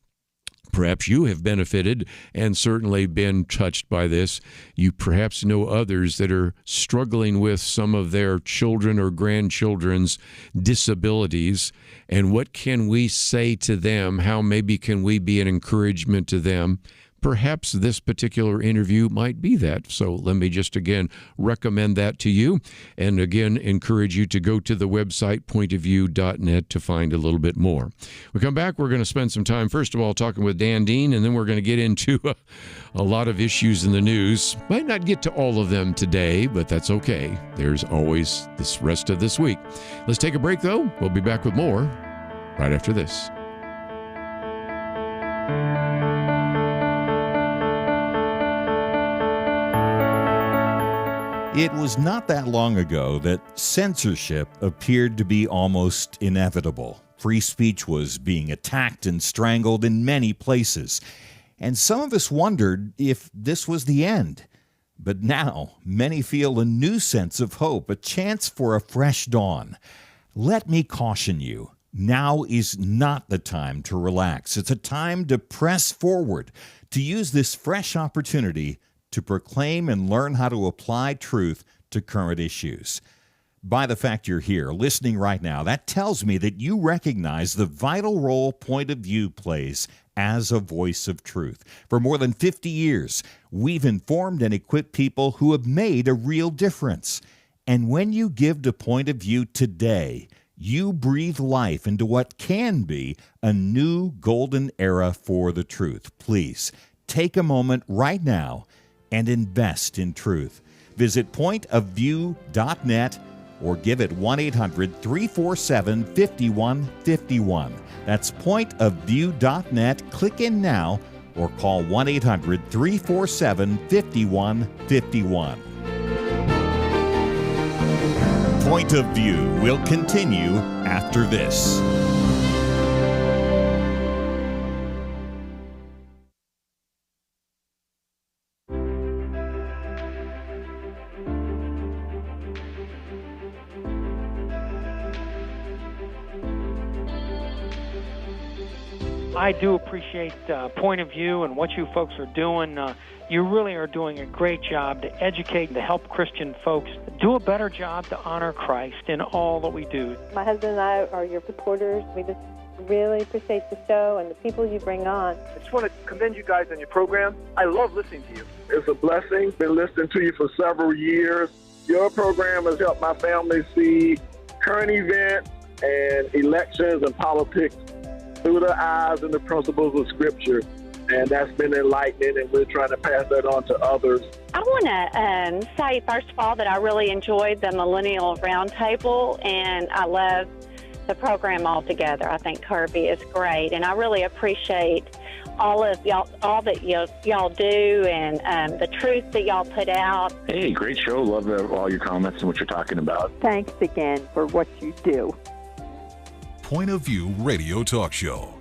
perhaps you have benefited and certainly been touched by this. You perhaps know others that are struggling with some of their children or grandchildren's disabilities. And what can we say to them? How maybe can we be an encouragement to them? Perhaps this particular interview might be that. So let me just again recommend that to you. And again, encourage you to go to the website, pointofview.net, to find a little bit more. We come back, we're going to spend some time, first of all, talking with Dan Dean, and then we're going to get into a lot of issues in the news. Might not get to all of them today, but that's okay. There's always this rest of this week. Let's take a break, though. We'll be back with more right after this. It was not that long ago that censorship appeared to be almost inevitable. Free speech was being attacked and strangled in many places. And some of us wondered if this was the end. But now, many feel a new sense of hope, a chance for a fresh dawn. Let me caution you, now is not the time to relax. It's a time to press forward, to use this fresh opportunity to proclaim and learn how to apply truth to current issues. By the fact you're here, listening right now, that tells me that you recognize the vital role Point of View plays as a voice of truth. For more than 50 years, we've informed and equipped people who have made a real difference. And when you give to Point of View today, you breathe life into what can be a new golden era for the truth. Please, take a moment right now and invest in truth. Visit pointofview.net or give it 1-800-347-5151. That's pointofview.net. Click in now or call 1-800-347-5151. Point of View will continue after this. I do appreciate Point of View and what you folks are doing. You really are doing a great job to educate and to help Christian folks do a better job to honor Christ in all that we do. My husband and I are your supporters. We just really appreciate the show and the people you bring on. I just want to commend you guys on your program. I love listening to you. It's a blessing. Been listening to you for several years. Your program has helped my family see current events and elections and politics through the eyes and the principles of Scripture. And that's been enlightening, and we're trying to pass that on to others. I want to say, first of all, that I really enjoyed the Millennial Roundtable, and I love the program altogether. I think Kerby is great, and I really appreciate all of y'all, all that y'all do, and the truth that y'all put out. Hey, great show. Love all your comments and what you're talking about. Thanks again for what you do. Point of View Radio Talk Show.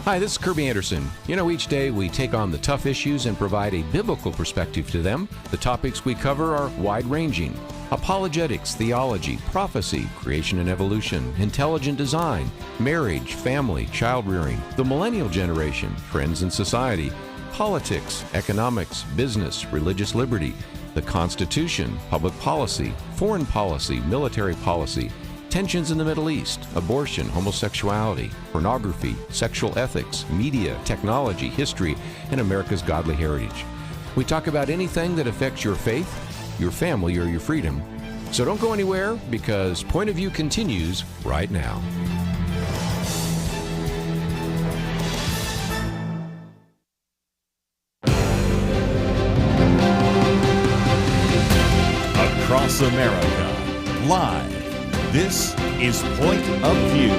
Hi, this is Kerby Anderson. You know, each day we take on the tough issues and provide a biblical perspective to them. The topics we cover are wide-ranging: apologetics, theology, prophecy, creation and evolution, intelligent design, marriage, family, child-rearing, the millennial generation, trends in society, politics, economics, business, religious liberty, the Constitution, public policy, foreign policy, military policy, tensions in the Middle East, abortion, homosexuality, pornography, sexual ethics, media, technology, history, and America's godly heritage. We talk about anything that affects your faith, your family, or your freedom. So don't go anywhere, because Point of View continues right now. Across America, live. This is Point of View.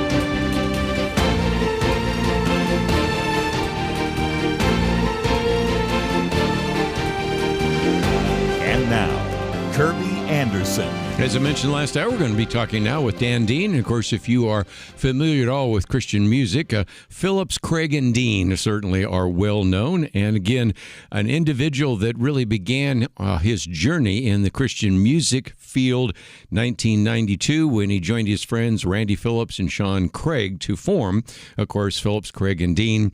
And now, Kerby Anderson. As I mentioned last hour, we're going to be talking now with Dan Dean. And of course, if you are familiar at all with Christian music, Phillips, Craig, and Dean certainly are well known. And again, an individual that really began his journey in the Christian music field 1992 when he joined his friends Randy Phillips and Sean Craig to form, of course, Phillips, Craig, and Dean.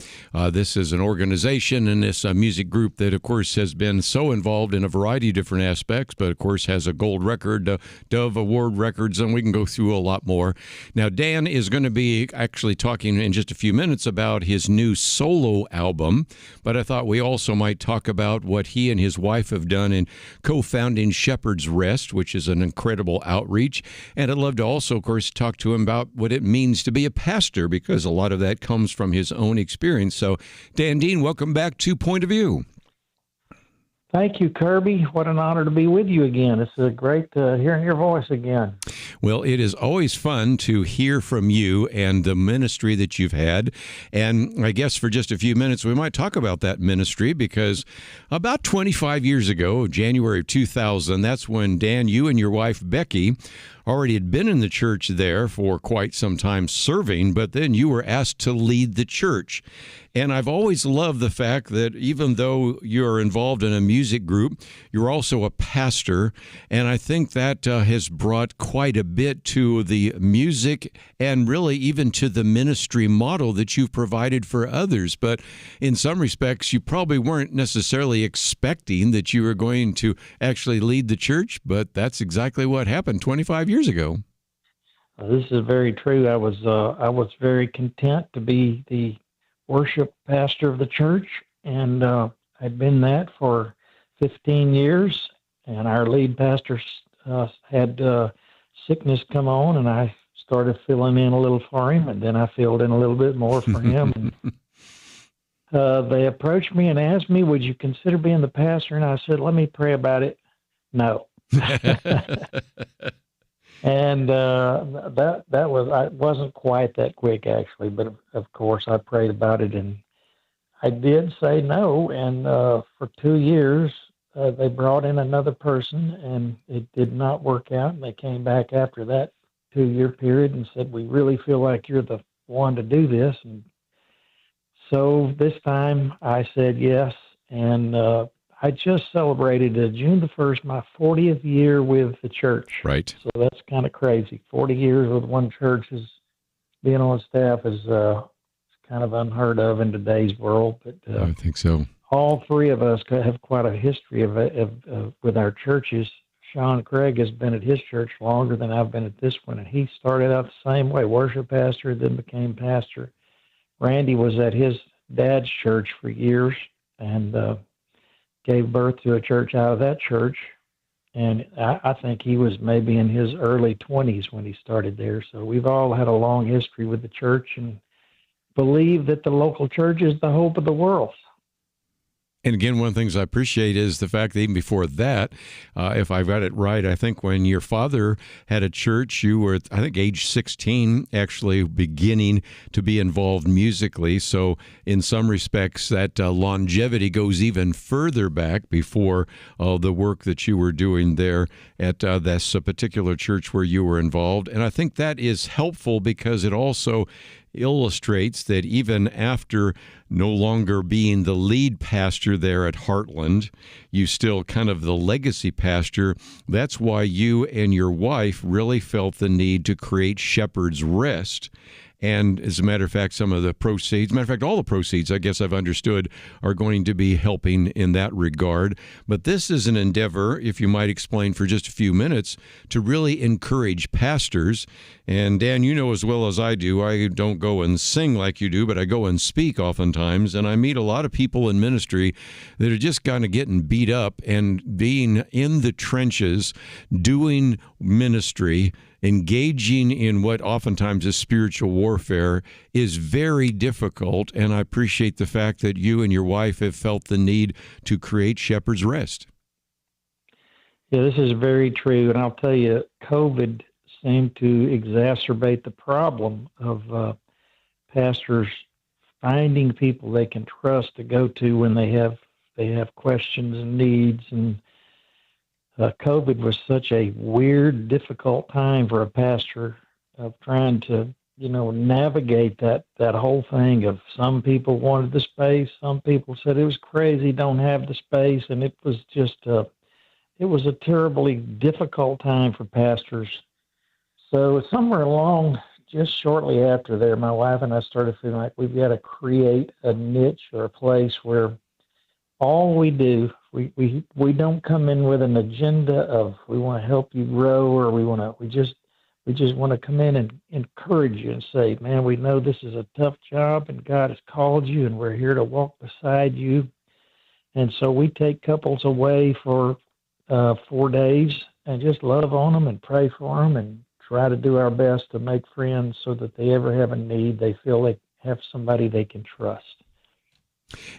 This is an organization and this music group that, of course, has been so involved in a variety of different aspects, but of course has a gold record, Dove Award records, and we can go through a lot more. Now, Dan is going to be actually talking in just a few minutes about his new solo album, but I thought we also might talk about what he and his wife have done in co-founding Shepherd's Rest, which is an incredible outreach. And I'd love to also, of course, talk to him about what it means to be a pastor, because a lot of that comes from his own experience. So, Dan Dean, welcome back to Point of View. Thank you, Kerby. What an honor to be with you again. It's great hearing your voice again. Well, it is always fun to hear from you and the ministry that you've had. And I guess for just a few minutes, we might talk about that ministry, because about 25 years ago, January of 2000, that's when, Dan, you and your wife, Becky, already had been in the church there for quite some time serving, but then you were asked to lead the church. And I've always loved the fact that even though you're involved in a music group, you're also a pastor. And I think that has brought quite a bit to the music and really even to the ministry model that you've provided for others. But in some respects, you probably weren't necessarily expecting that you were going to actually lead the church, but that's exactly what happened 25 years ago. This is very true. I was very content to be the worship pastor of the church, and I'd been that for 15 years, and our lead pastor had sickness come on, and I started filling in a little for him, and then I filled in a little bit more for him. And they approached me and asked me, would you consider being the pastor? And I said, let me pray about it. No. And I wasn't quite that quick, actually, but of course I prayed about it, and I did say no. And for 2 years, they brought in another person, and it did not work out. And they came back after that 2-year period and said, we really feel like you're the one to do this. And so this time I said yes, and I just celebrated June the 1st, my 40th year with the church. Right. So that's kind of crazy. 40 years with one church is being on staff is kind of unheard of in today's world. But I think so. All three of us have quite a history of with our churches. Sean Craig has been at his church longer than I've been at this one, and he started out the same way, worship pastor, then became pastor. Randy was at his dad's church for years, and gave birth to a church out of that church. And I think he was maybe in his early 20s when he started there. So we've all had a long history with the church and believe that the local church is the hope of the world. And again, one of the things I appreciate is the fact that even before that, if I've got it right, I think when your father had a church, you were, I think, age 16, actually beginning to be involved musically. So in some respects, that longevity goes even further back before the work that you were doing there at this particular church where you were involved. And I think that is helpful because it also illustrates that even after no longer being the lead pastor there at Heartland, you still kind of the legacy pastor. That's why you and your wife really felt the need to create Shepherd's Rest. And as a matter of fact, some of the proceeds, matter of fact, all the proceeds, I guess I've understood, are going to be helping in that regard. But this is an endeavor, if you might explain for just a few minutes, to really encourage pastors. And Dan, you know as well as I do, I don't go and sing like you do, but I go and speak oftentimes. And I meet a lot of people in ministry that are just kind of getting beat up and being in the trenches, doing ministry, engaging in what oftentimes is spiritual warfare is very difficult, and I appreciate the fact that you and your wife have felt the need to create Shepherd's Rest. Yeah, this is very true, and I'll tell you, COVID seemed to exacerbate the problem of pastors finding people they can trust to go to when they have questions and needs. And COVID was such a weird, difficult time for a pastor of trying to, navigate that whole thing of some people wanted the space, some people said it was crazy, don't have the space, and it was just it was a terribly difficult time for pastors. So somewhere along, just shortly after there, my wife and I started feeling like we've got to create a niche or a place where all we do, we don't come in with an agenda of we want to help you grow, or we just want to come in and encourage you and say, man, we know this is a tough job and God has called you and we're here to walk beside you. And so we take couples away for 4 days and just love on them and pray for them and try to do our best to make friends so that they ever have a need, they feel they have somebody they can trust.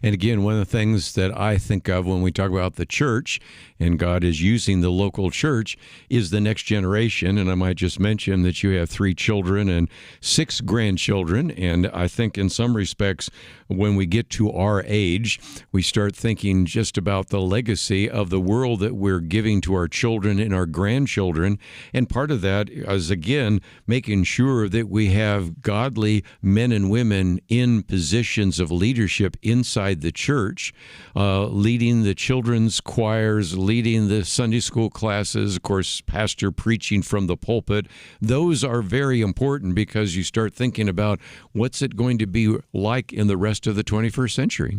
And again, one of the things that I think of when we talk about the church, and God is using the local church, is the next generation. And I might just mention that you have 3 children and 6 grandchildren. And I think in some respects, when we get to our age, we start thinking just about the legacy of the world that we're giving to our children and our grandchildren. And part of that is, again, making sure that we have godly men and women in positions of leadership inside the church, leading the children's choirs, leading the Sunday school classes, of course, pastor preaching from the pulpit. Those are very important because you start thinking about what's it going to be like in the rest of the 21st century.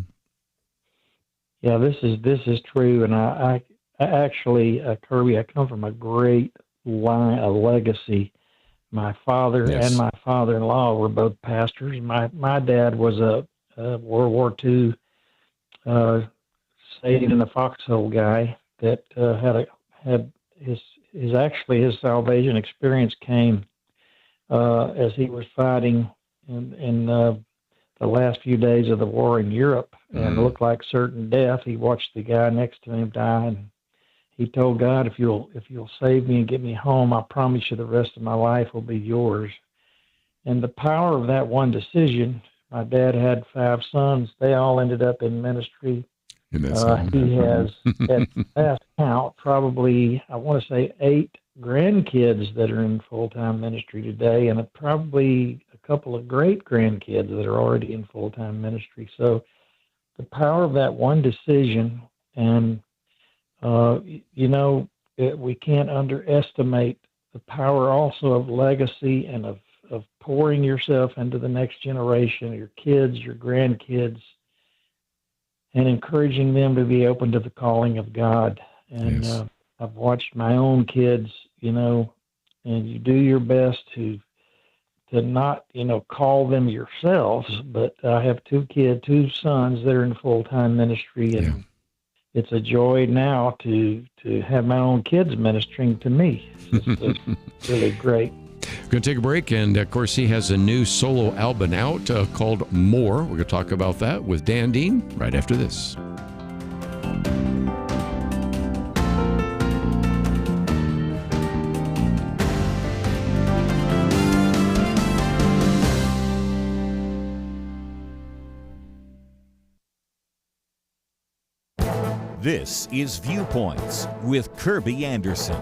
Yeah, this is true, and I actually, Kerby, I come from a great line, a legacy. My father and my father-in-law were both pastors. My dad was a World War II saved in the foxhole guy that had his salvation experience came as he was fighting in the last few days of the war in Europe, and looked like certain death. He watched the guy next to him die, and he told God, if you'll save me and get me home, I promise you the rest of my life will be yours. And the power of that one decision. My dad had 5 sons. They all ended up in ministry. He has, at last count, probably, I want to say 8 grandkids that are in full-time ministry today, and probably a couple of great-grandkids that are already in full-time ministry. So the power of that one decision, and, we can't underestimate the power also of legacy and of pouring yourself into the next generation, your kids, your grandkids, and encouraging them to be open to the calling of God. And I've watched my own kids, and you do your best to not, call them yourselves, but I have 2 sons that are in full-time ministry, and it's a joy now to have my own kids ministering to me. It's really great. We're going to take a break, and of course he has a new solo album out called More. We're going to talk about that with Dan Dean right after this. This is Viewpoints with Kerby Anderson.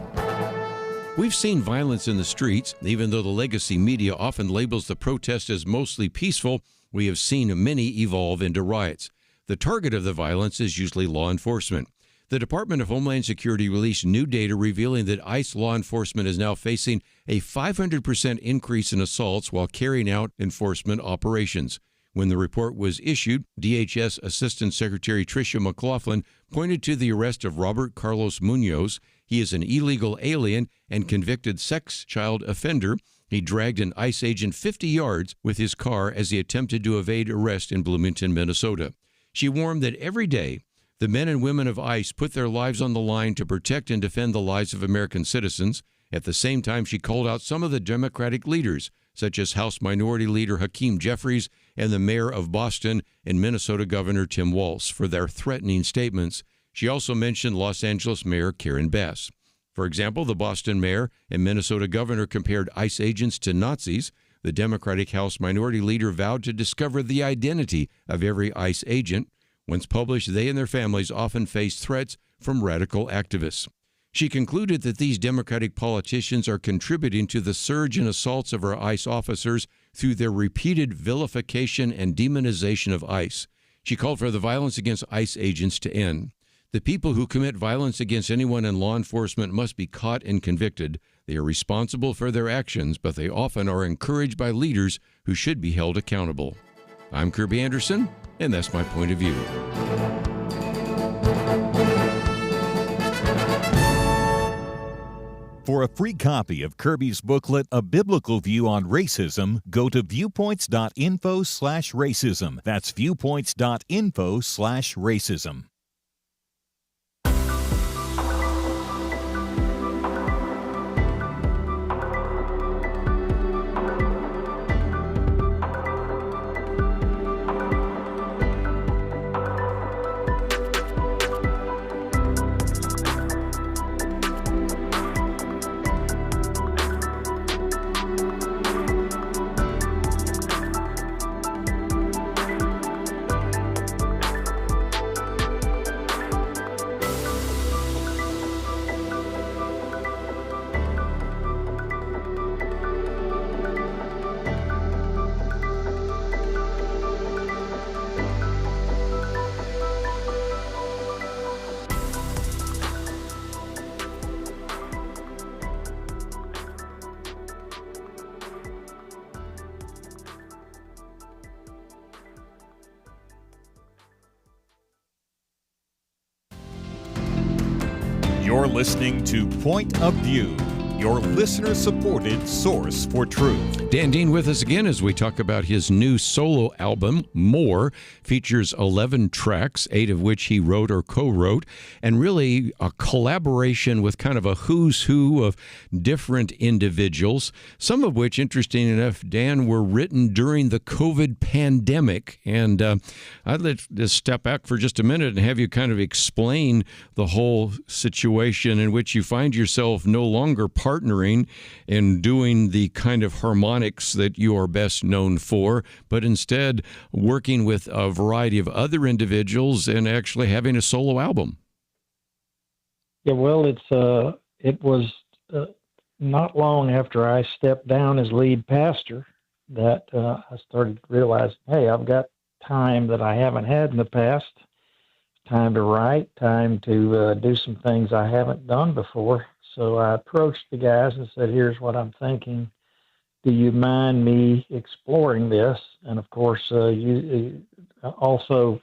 We've seen violence in the streets. Even though the legacy media often labels the protest as mostly peaceful, we have seen many evolve into riots. The target of the violence is usually law enforcement. The Department of Homeland Security released new data revealing that ICE law enforcement is now facing a 500% increase in assaults while carrying out enforcement operations. When the report was issued, DHS Assistant Secretary Tricia McLaughlin pointed to the arrest of Robert Carlos Munoz. He is an illegal alien and convicted sex child offender. He dragged an ICE agent 50 yards with his car as he attempted to evade arrest in Bloomington, Minnesota. She warned that every day, the men and women of ICE put their lives on the line to protect and defend the lives of American citizens. At the same time, she called out some of the Democratic leaders, such as House Minority Leader Hakeem Jeffries and the mayor of Boston and Minnesota Governor Tim Walz, for their threatening statements. She also mentioned Los Angeles Mayor Karen Bass. For example, the Boston mayor and Minnesota governor compared ICE agents to Nazis. The Democratic House Minority Leader vowed to discover the identity of every ICE agent. Once published, they and their families often face threats from radical activists. She concluded that these Democratic politicians are contributing to the surge in assaults of our ICE officers through their repeated vilification and demonization of ICE. She called for the violence against ICE agents to end. The people who commit violence against anyone in law enforcement must be caught and convicted. They are responsible for their actions, but they often are encouraged by leaders who should be held accountable. I'm Kerby Anderson, and that's my point of view. For a free copy of Kerby's booklet, A Biblical View on Racism, go to viewpoints.info/racism. That's viewpoints.info/racism. You're listening to Point of View, your listener-supported source for truth. Dan Dean with us again as we talk about his new solo album, More. Features 11 tracks, 8 of which he wrote or co-wrote, and really a collaboration with kind of a who's who of different individuals, some of which, interesting enough, Dan, were written during the COVID pandemic. And I'd like to step back for just a minute and have you kind of explain the whole situation in which you find yourself no longer partnering and doing the kind of harmonics that you are best known for, but instead working with a variety of other individuals and actually having a solo album. Yeah, well, it was not long after I stepped down as lead pastor that I started to realize, hey, I've got time that I haven't had in the past, time to write, time to do some things I haven't done before. So I approached the guys and said, here's what I'm thinking. Do you mind me exploring this? And of course, you also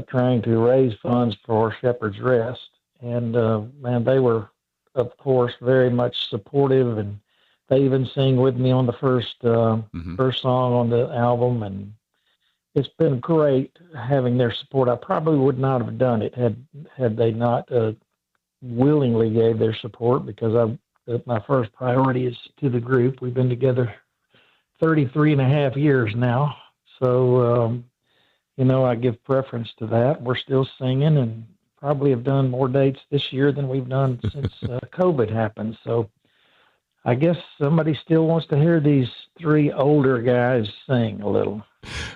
trying to raise funds for Shepherd's Rest. And man, they were, of course, very much supportive, and they even sing with me on the first song on the album. And it's been great having their support. I probably would not have done it had they not willingly gave their support, because my first priority is to the group. We've been together 33 and a half years now. So, I give preference to that. We're still singing and probably have done more dates this year than we've done since COVID happened. So I guess somebody still wants to hear these three older guys sing a little.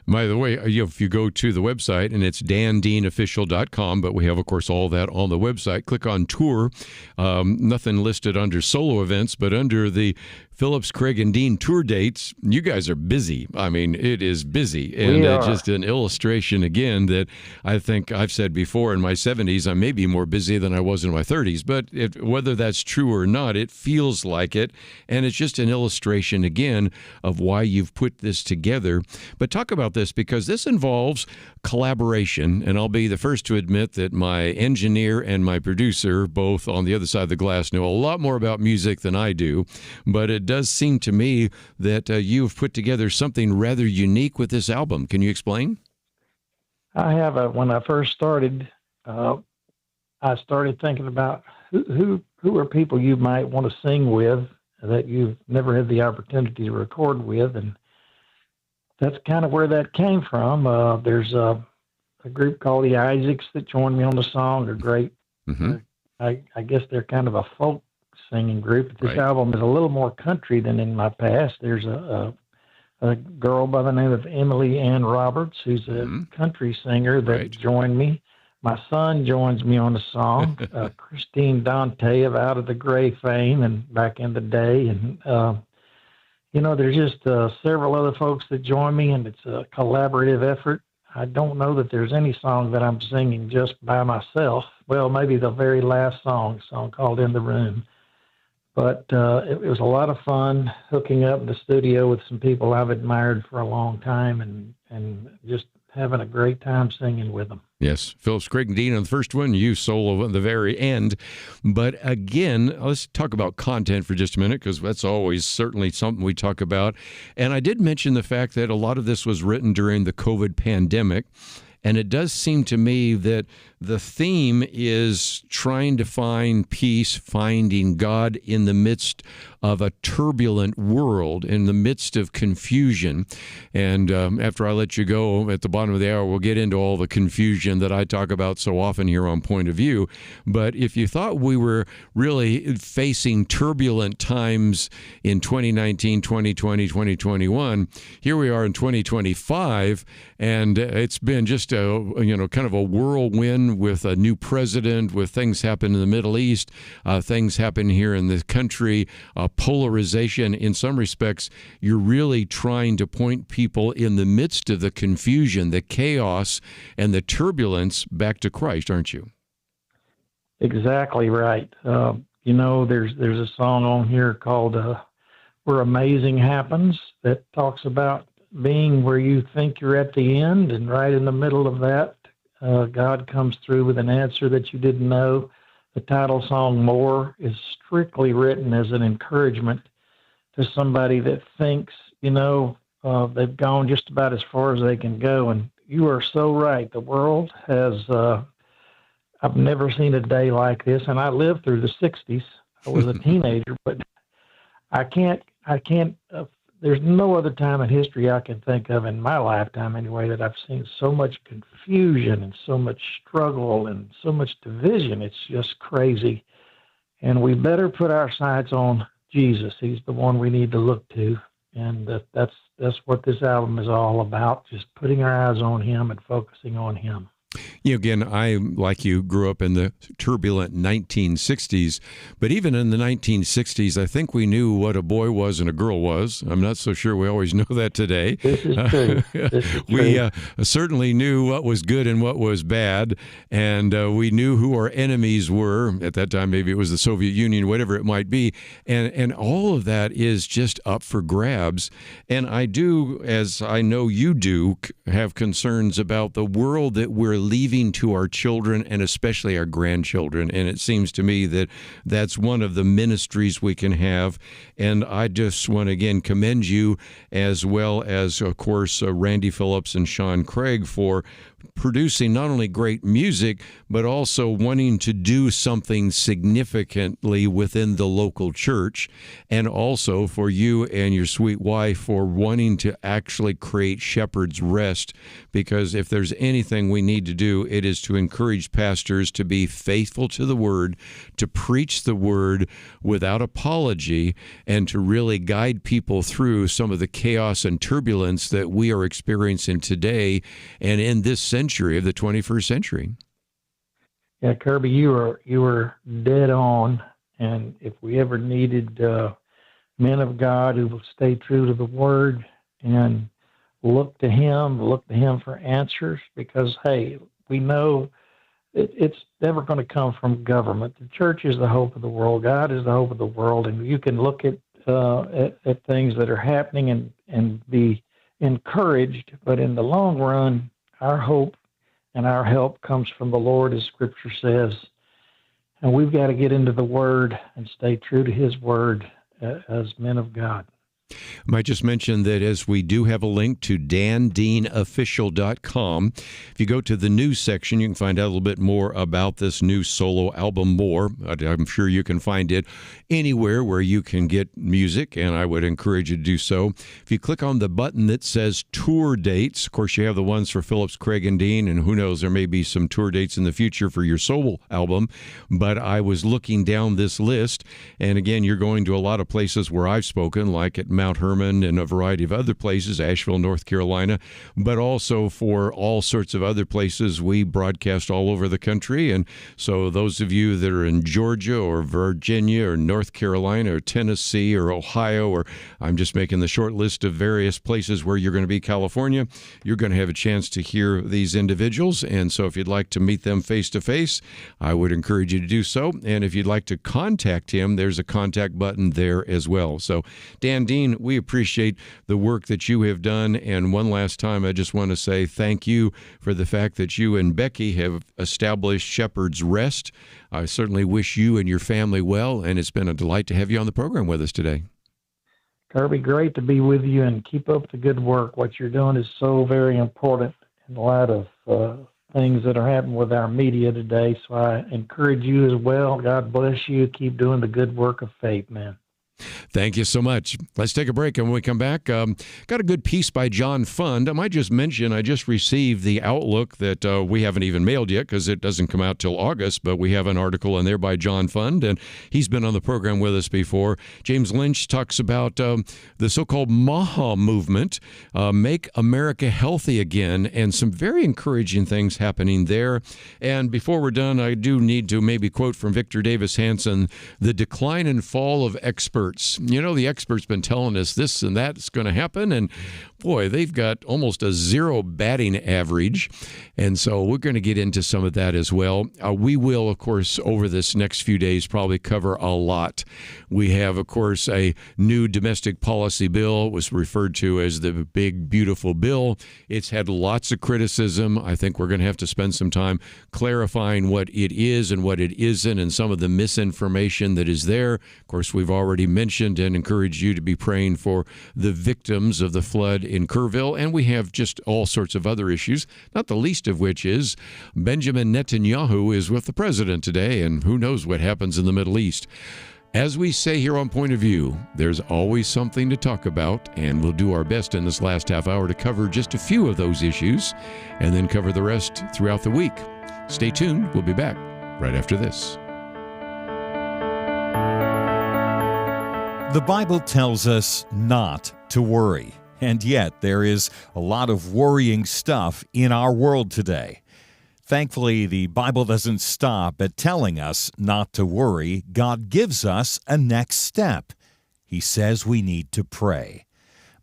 By the way, if you go to the website, and it's dandeanofficial.com, but we have, of course, all that on the website. Click on tour. Nothing listed under solo events, but under the Phillips, Craig, and Dean tour dates, you guys are busy. I mean, it is busy. And just an illustration, again, that I think I've said before, in my 70s, I may be more busy than I was in my 30s. But whether that's true or not, it feels like it. And it's just an illustration, again, of why you've put this together. But talk about this, because this involves collaboration. And I'll be the first to admit that my engineer and my producer, both on the other side of the glass, know a lot more about music than I do. But it does seem to me that you've put together something rather unique with this album. Can you explain? I have. When I first started, I started thinking about who are people you might want to sing with that you've never had the opportunity to record with, and that's kind of where that came from. There's a group called the Isaacs that joined me on the song. They're great. Mm-hmm. I guess they're kind of a folk singing group. This album is a little more country than in my past. There's a girl by the name of Emily Ann Roberts, who's a country singer that joined me. My son joins me on the song, Christine Dante of Out of the Gray fame and back in the day. And, there's just several other folks that join me, and it's a collaborative effort. I don't know that there's any song that I'm singing just by myself. Well, maybe the very last song, a song called In the Room. But it was a lot of fun hooking up in the studio with some people I've admired for a long time and just having a great time singing with them. Yes, Phillips, Craig, and Dean on the first one, you solo at the very end. But again, let's talk about content for just a minute, because that's always certainly something we talk about. And I did mention the fact that a lot of this was written during the COVID pandemic. And it does seem to me that the theme is trying to find peace, finding God in the midst of a turbulent world, in the midst of confusion. And after I let you go at the bottom of the hour, we'll get into all the confusion that I talk about so often here on Point of View. But if you thought we were really facing turbulent times in 2019, 2020, 2021, here we are in 2025, and it's been just kind of a whirlwind with a new president, with things happen in the Middle East, things happen here in the country, polarization. In some respects, you're really trying to point people in the midst of the confusion, the chaos, and the turbulence back to Christ, aren't you? Exactly right. There's a song on here called Where Amazing Happens that talks about being where you think you're at the end, and right in the middle of that, God comes through with an answer that you didn't know. The title song, More, is strictly written as an encouragement to somebody that thinks, they've gone just about as far as they can go. And you are so right. The world has, I've never seen a day like this. And I lived through the 60s. I was a teenager, but I can't, there's no other time in history I can think of in my lifetime anyway that I've seen so much confusion and so much struggle and so much division. It's just crazy. And we better put our sights on Jesus. He's the one we need to look to. And that's what this album is all about, just putting our eyes on him and focusing on him. Again, I, like you, grew up in the turbulent 1960s, but even in the 1960s, I think we knew what a boy was and a girl was. I'm not so sure we always know that today. This is true. We certainly knew what was good and what was bad, and we knew who our enemies were. At that time, maybe it was the Soviet Union, whatever it might be, and all of that is just up for grabs. And I do, as I know you do, have concerns about the world that we're leaving to our children and especially our grandchildren. And it seems to me that that's one of the ministries we can have. And I just want to again commend you, as well as, of course, Randy Phillips and Sean Craig, for producing not only great music, but also wanting to do something significantly within the local church, and also for you and your sweet wife for wanting to actually create Shepherd's Rest, because if there's anything we need to do, it is to encourage pastors to be faithful to the Word, to preach the Word without apology, and to really guide people through some of the chaos and turbulence that we are experiencing today and in this century of the 21st century. Yeah, Kerby, you were dead on. And if we ever needed men of God who will stay true to the Word and look to Him for answers, because, hey, we know it's never going to come from government. The church is the hope of the world. God is the hope of the world. And you can look at things that are happening and be encouraged, but in the long run, our hope and our help comes from the Lord, as Scripture says. And we've got to get into the Word and stay true to His Word as men of God. I might just mention that as we do have a link to dandeanofficial.com, if you go to the news section, you can find out a little bit more about this new solo album more. I'm sure you can find it anywhere where you can get music, and I would encourage you to do so. If you click on the button that says tour dates, of course, you have the ones for Phillips, Craig, and Dean, and who knows, there may be some tour dates in the future for your solo album. But I was looking down this list, and again, you're going to a lot of places where I've spoken, like at Mount Hermon and a variety of other places, Asheville, North Carolina, but also for all sorts of other places. We broadcast all over the country. And so those of you that are in Georgia or Virginia or North Carolina or Tennessee or Ohio, or I'm just making the short list of various places where you're going to be, California, you're going to have a chance to hear these individuals. And so if you'd like to meet them face to face, I would encourage you to do so. And if you'd like to contact him, there's a contact button there as well. So Dan Dean, we appreciate the work that you have done. And one last time, I just want to say thank you for the fact that you and Becky have established Shepherd's Rest. I certainly wish you and your family well, and it's been a delight to have you on the program with us today. Kerby, great to be with you, and keep up the good work. What you're doing is so very important in light of things that are happening with our media today. So I encourage you as well. God bless you. Keep doing the good work of faith, man. Thank you so much. Let's take a break, and when we come back, got a good piece by John Fund. I might just mention I just received the Outlook that we haven't even mailed yet because it doesn't come out till August, but we have an article in there by John Fund, and he's been on the program with us before. James Lynch talks about the so-called MAHA movement, Make America Healthy Again, and some very encouraging things happening there. And before we're done, I do need to maybe quote from Victor Davis Hanson, "The decline and fall of experts." You know, the experts been telling us this and that's going to happen, and boy, they've got almost a zero batting average, and so we're going to get into some of that as well. We will, of course, over this next few days probably cover a lot. We have, of course, a new domestic policy bill. It was referred to as the big, beautiful bill. It's had lots of criticism. I think we're going to have to spend some time clarifying what it is and what it isn't and some of the misinformation that is there. Of course, we've already mentioned and encouraged you to be praying for the victims of the flood in Kerby'll, and we have just all sorts of other issues, not the least of which is Benjamin Netanyahu is with the president today, and who knows what happens in the Middle East. As we say here on Point of View, there's always something to talk about, and we'll do our best in this last half hour to cover just a few of those issues and then cover the rest throughout the week. Stay tuned. We'll be back right after this. The Bible tells us not to worry, and yet there is a lot of worrying stuff in our world today. Thankfully, the Bible doesn't stop at telling us not to worry. God gives us a next step. He says we need to pray.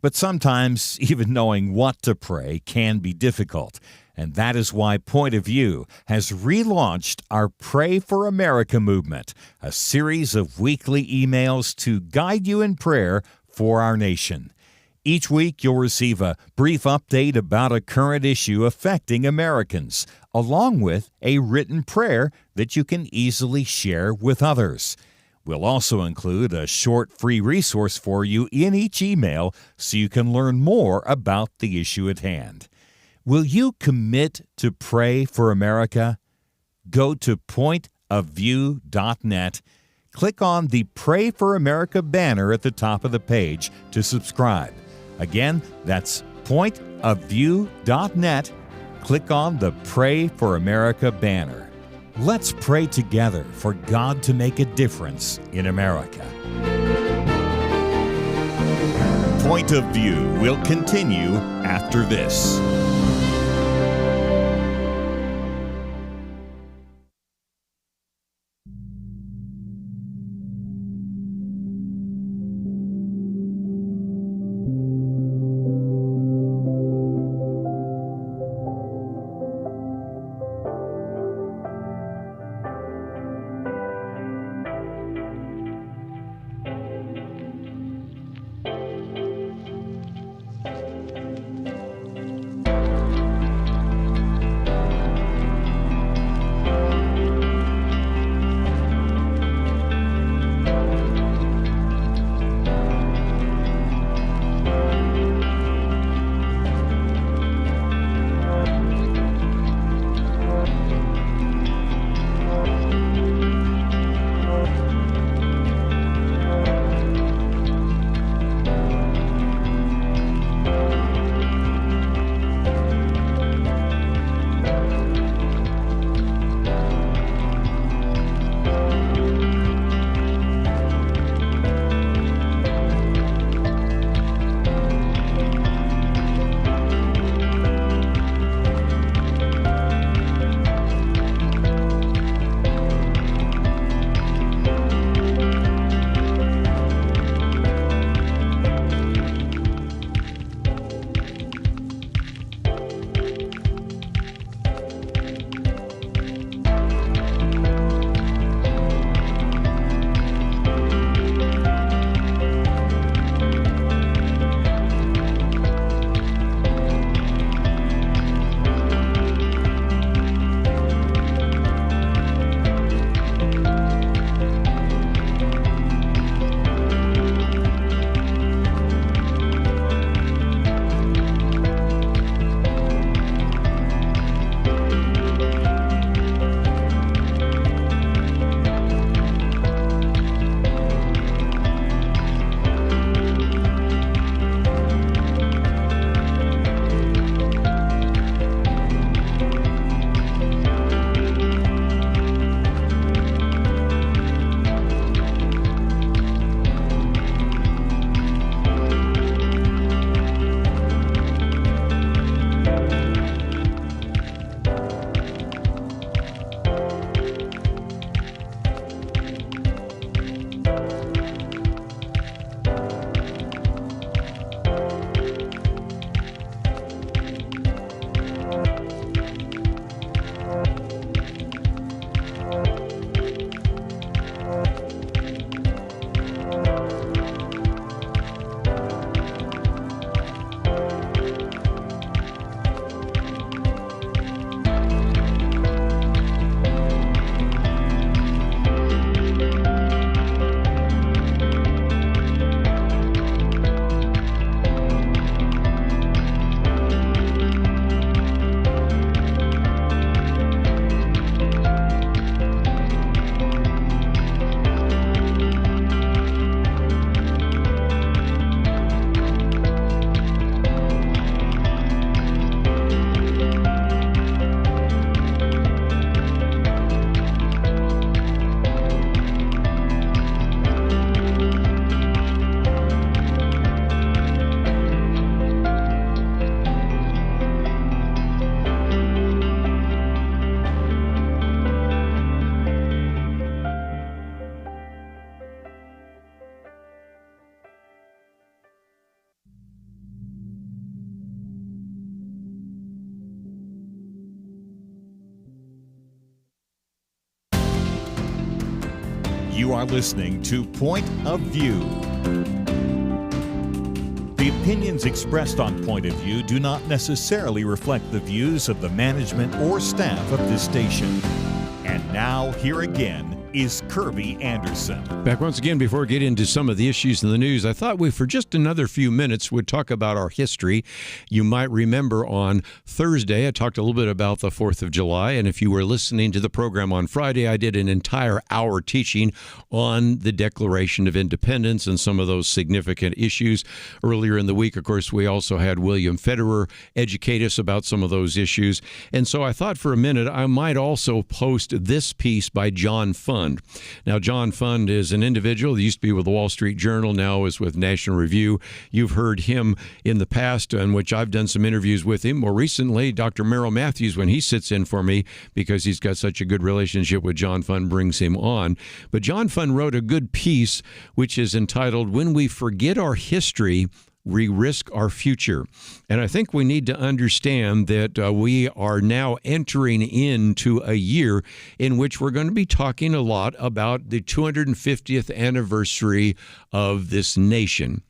But sometimes even knowing what to pray can be difficult. And that is why Point of View has relaunched our Pray for America movement, a series of weekly emails to guide you in prayer for our nation. Each week, you'll receive a brief update about a current issue affecting Americans, along with a written prayer that you can easily share with others. We'll also include a short free resource for you in each email so you can learn more about the issue at hand. Will you commit to pray for America? Go to pointofview.net. Click on the Pray for America banner at the top of the page to subscribe. Again, that's pointofview.net. Click on the Pray for America banner. Let's pray together for God to make a difference in America. Point of View will continue after this. You are listening to Point of View. The opinions expressed on Point of View do not necessarily reflect the views of the management or staff of this station. And now, here again is Kerby Anderson. Back once again before we get into some of the issues in the news. I thought we, for just another few minutes, would talk about our history. You might remember on Thursday, I talked a little bit about the 4th of July, and if you were listening to the program on Friday, I did an entire hour teaching on the Declaration of Independence and some of those significant issues. Earlier in the week, of course, we also had William Federer educate us about some of those issues. And so I thought for a minute I might also post this piece by John Fund. Now, John Fund is an individual that used to be with the Wall Street Journal, now is with National Review. You've heard him in the past, in which I've done some interviews with him. More recently, Dr. Merrill Matthews, when he sits in for me, because he's got such a good relationship with John Fund, brings him on. But John Fund wrote a good piece, which is entitled, "When We Forget Our History, We Risk Our Future." And I think we need to understand that we are now entering into a year in which we're going to be talking a lot about the 250th anniversary of this nation.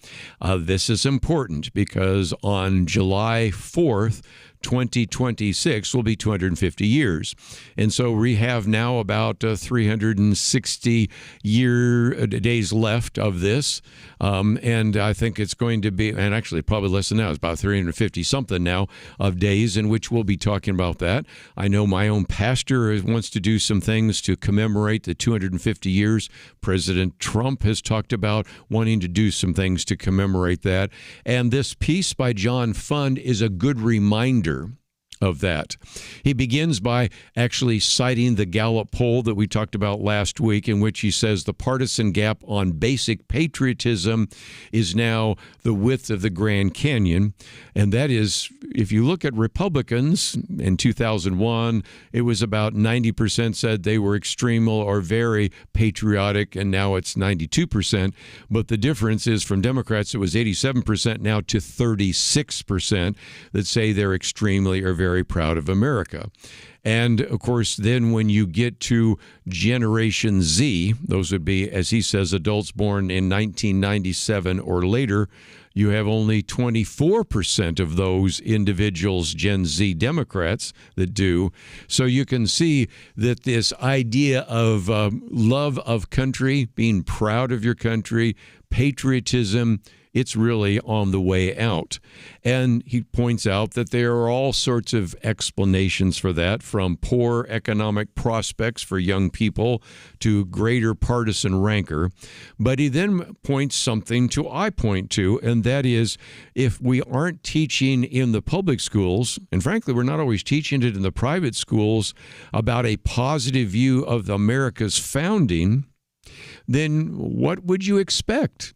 This is important because on July 4th, 2026 will be 250 years. And so we have now about 360 days left of this. And I think it's going to be, and actually probably less than that, it's about 350 something now of days in which we'll be talking about that. I know my own pastor wants to do some things to commemorate the 250 years. President Trump has talked about wanting to do some things to commemorate that. And this piece by John Fund is a good reminder of that. He begins by actually citing the Gallup poll that we talked about last week, in which he says the partisan gap on basic patriotism is now the width of the Grand Canyon. And that is, if you look at Republicans in 2001, it was about 90% said they were extreme or very patriotic, and now it's 92%. But the difference is from Democrats, it was 87% now to 36% that say they're extremely or very proud of America. And of course, then when you get to Generation Z, those would be, as he says, adults born in 1997 or later, you have only 24% of those individuals, Gen Z Democrats, that do. So you can see that this idea of love of country, being proud of your country, patriotism, it's really on the way out. And he points out that there are all sorts of explanations for that, from poor economic prospects for young people to greater partisan rancor. But he then points something to I point to, and that is, if we aren't teaching in the public schools, and frankly, we're not always teaching it in the private schools, about a positive view of America's founding, then what would you expect?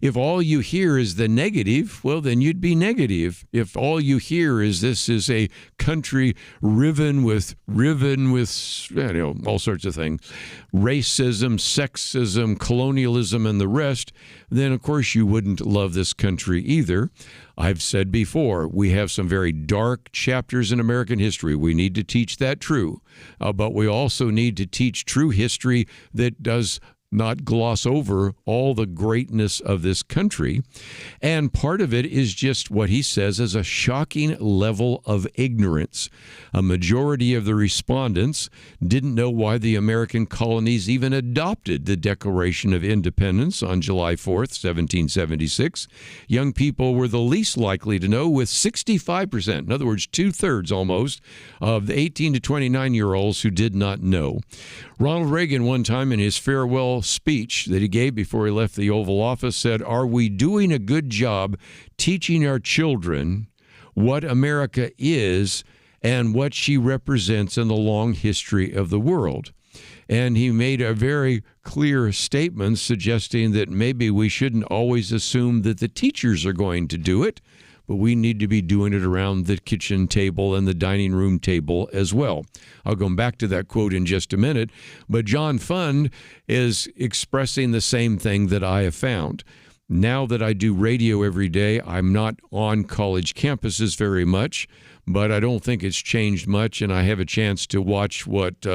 If all you hear is the negative, well, then you'd be negative. If all you hear is this is a country riven with all sorts of things, racism, sexism, colonialism, and the rest, then of course you wouldn't love this country either. I've said before, we have some very dark chapters in American history. We need to teach that true, but we also need to teach true history that does not gloss over all the greatness of this country. And part of it is just what he says is a shocking level of ignorance. A majority of the respondents didn't know why the American colonies even adopted the Declaration of Independence on July 4th, 1776. Young people were the least likely to know, with 65%, in other words, 2/3 almost, of the 18 to 29-year-olds who did not know. Ronald Reagan, one time in his farewell speech that he gave before he left the Oval Office, said, "Are we doing a good job teaching our children what America is and what she represents in the long history of the world?" And he made a very clear statement suggesting that maybe we shouldn't always assume that the teachers are going to do it, but we need to be doing it around the kitchen table and the dining room table as well. I'll go back to that quote in just a minute, but John Fund is expressing the same thing that I have found. Now that I do radio every day, I'm not on college campuses very much, but I don't think it's changed much, and I have a chance to watch what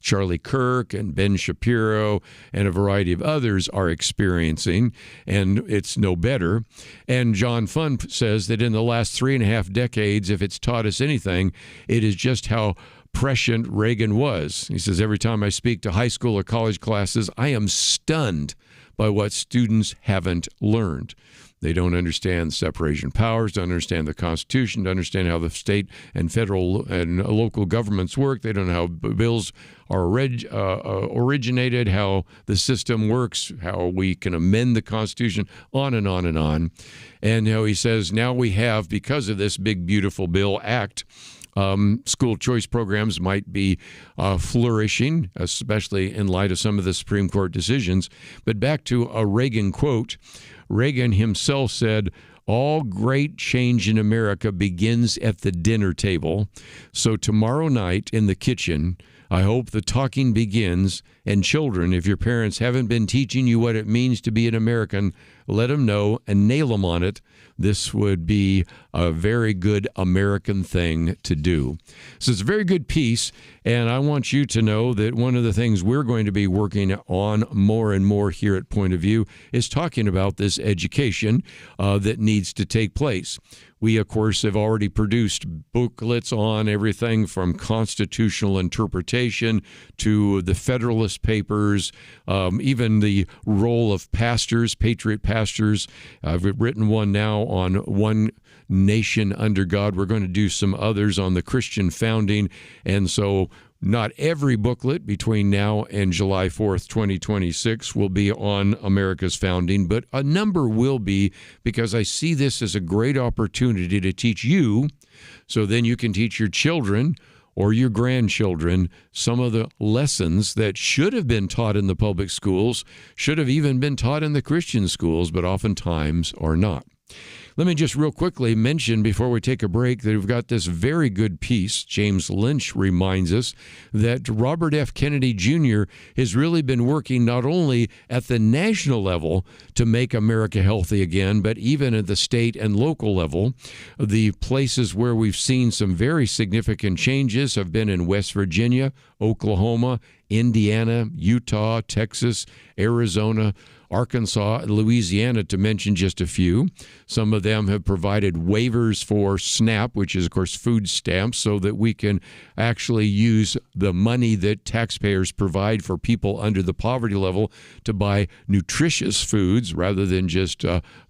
Charlie Kirk and Ben Shapiro and a variety of others are experiencing, and it's no better. And John Fund says that in the last 3.5 decades, if it's taught us anything, it is just how prescient Reagan was. He says, every time I speak to high school or college classes, I am stunned by what students haven't learned. They don't understand separation of powers, don't understand the Constitution, don't understand how the state and federal and local governments work. They don't know how bills are originated, how the system works, how we can amend the Constitution, on and on and on. And he says, now we have, because of this big, beautiful bill act, school choice programs might be flourishing, especially in light of some of the Supreme Court decisions. But back to a Reagan quote. Reagan himself said, all great change in America begins at the dinner table. So tomorrow night in the kitchen, I hope the talking begins. And children, if your parents haven't been teaching you what it means to be an American, let them know and nail them on it. This would be a very good American thing to do. So it's a very good piece, and I want you to know that one of the things we're going to be working on more and more here at Point of View is talking about this education that needs to take place. We, of course, have already produced booklets on everything from constitutional interpretation to the Federalist Papers, even the role of pastors, patriot pastors. I've written one now on one nation under God. We're going to do some others on the Christian founding. And so not every booklet between now and July 4th, 2026 will be on America's founding, but a number will be, because I see this as a great opportunity to teach you, so then you can teach your children or your grandchildren some of the lessons that should have been taught in the public schools, should have even been taught in the Christian schools, but oftentimes are not. Let me just real quickly mention before we take a break that we've got this very good piece. James Lynch reminds us that Robert F. Kennedy Jr. has really been working not only at the national level to make America healthy again, but even at the state and local level. The places where we've seen some very significant changes have been in West Virginia, Oklahoma, Indiana, Utah, Texas, Arizona, Arkansas, and Louisiana, to mention just a few. Some of them have provided waivers for SNAP, which is, of course, food stamps, so that we can actually use the money that taxpayers provide for people under the poverty level to buy nutritious foods rather than just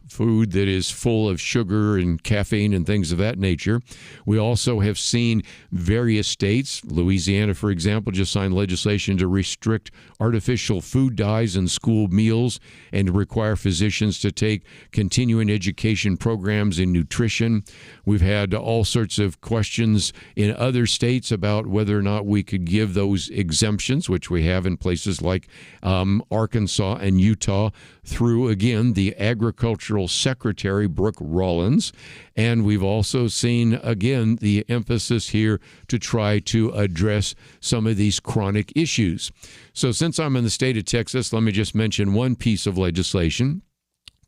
food that is full of sugar and caffeine and things of that nature. We also have seen various states, Louisiana, for example, just signed legislation to restrict artificial food dyes in school meals and require physicians to take continuing education programs in nutrition. We've had all sorts of questions in other states about whether or not we could give those exemptions, which we have in places like Arkansas and Utah, through, again, the Agricultural Secretary, Brooke Rollins. And we've also seen, again, the emphasis here to try to address some of these chronic issues. So since I'm in the state of Texas, let me just mention one piece of legislation,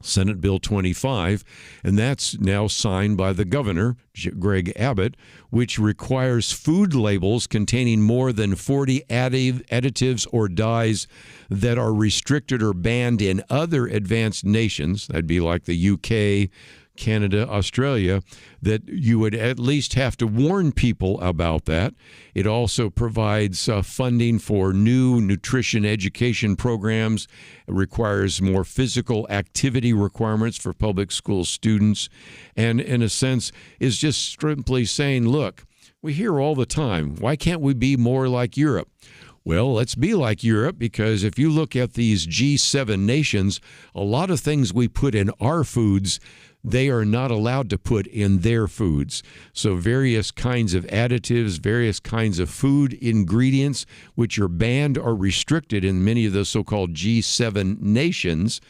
Senate Bill 25, and that's now signed by the governor, Greg Abbott, which requires food labels containing more than 40 additives or dyes that are restricted or banned in other advanced nations. That'd be like the UK, Canada, Australia, that you would at least have to warn people about that. It also provides funding for new nutrition education programs. It requires more physical activity requirements for public school students. And in a sense, is just simply saying, look, we hear all the time, why can't we be more like Europe? Well, let's be like Europe, because if you look at these G7 nations, a lot of things we put in our foods, they are not allowed to put in their foods. So various kinds of additives, various kinds of food ingredients, which are banned or restricted in many of the so-called G7 nations,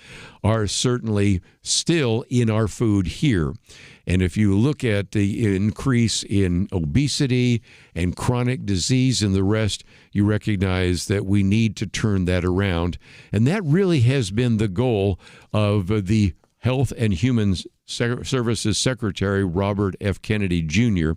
are certainly still in our food here. And if you look at the increase in obesity and chronic disease and the rest, you recognize that we need to turn that around. And that really has been the goal of the Health and Human Services Secretary Robert F. Kennedy Jr.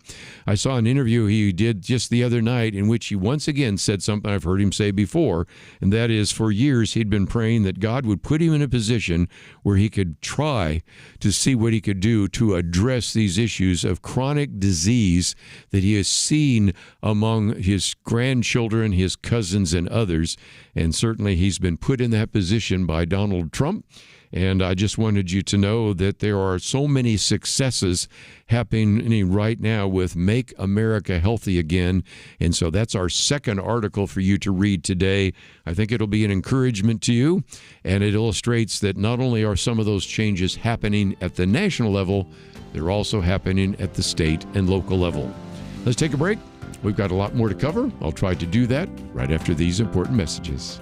I saw an interview he did just the other night in which he once again said something I've heard him say before, and that is for years he'd been praying that God would put him in a position where he could try to see what he could do to address these issues of chronic disease that he has seen among his grandchildren, his cousins, and others. And certainly he's been put in that position by Donald Trump. And I just wanted you to know that there are so many successes happening right now with Make America Healthy Again. And so that's our second article for you to read today. I think it'll be an encouragement to you, and it illustrates that not only are some of those changes happening at the national level, they're also happening at the state and local level. Let's take a break. We've got a lot more to cover. I'll try to do that right after these important messages.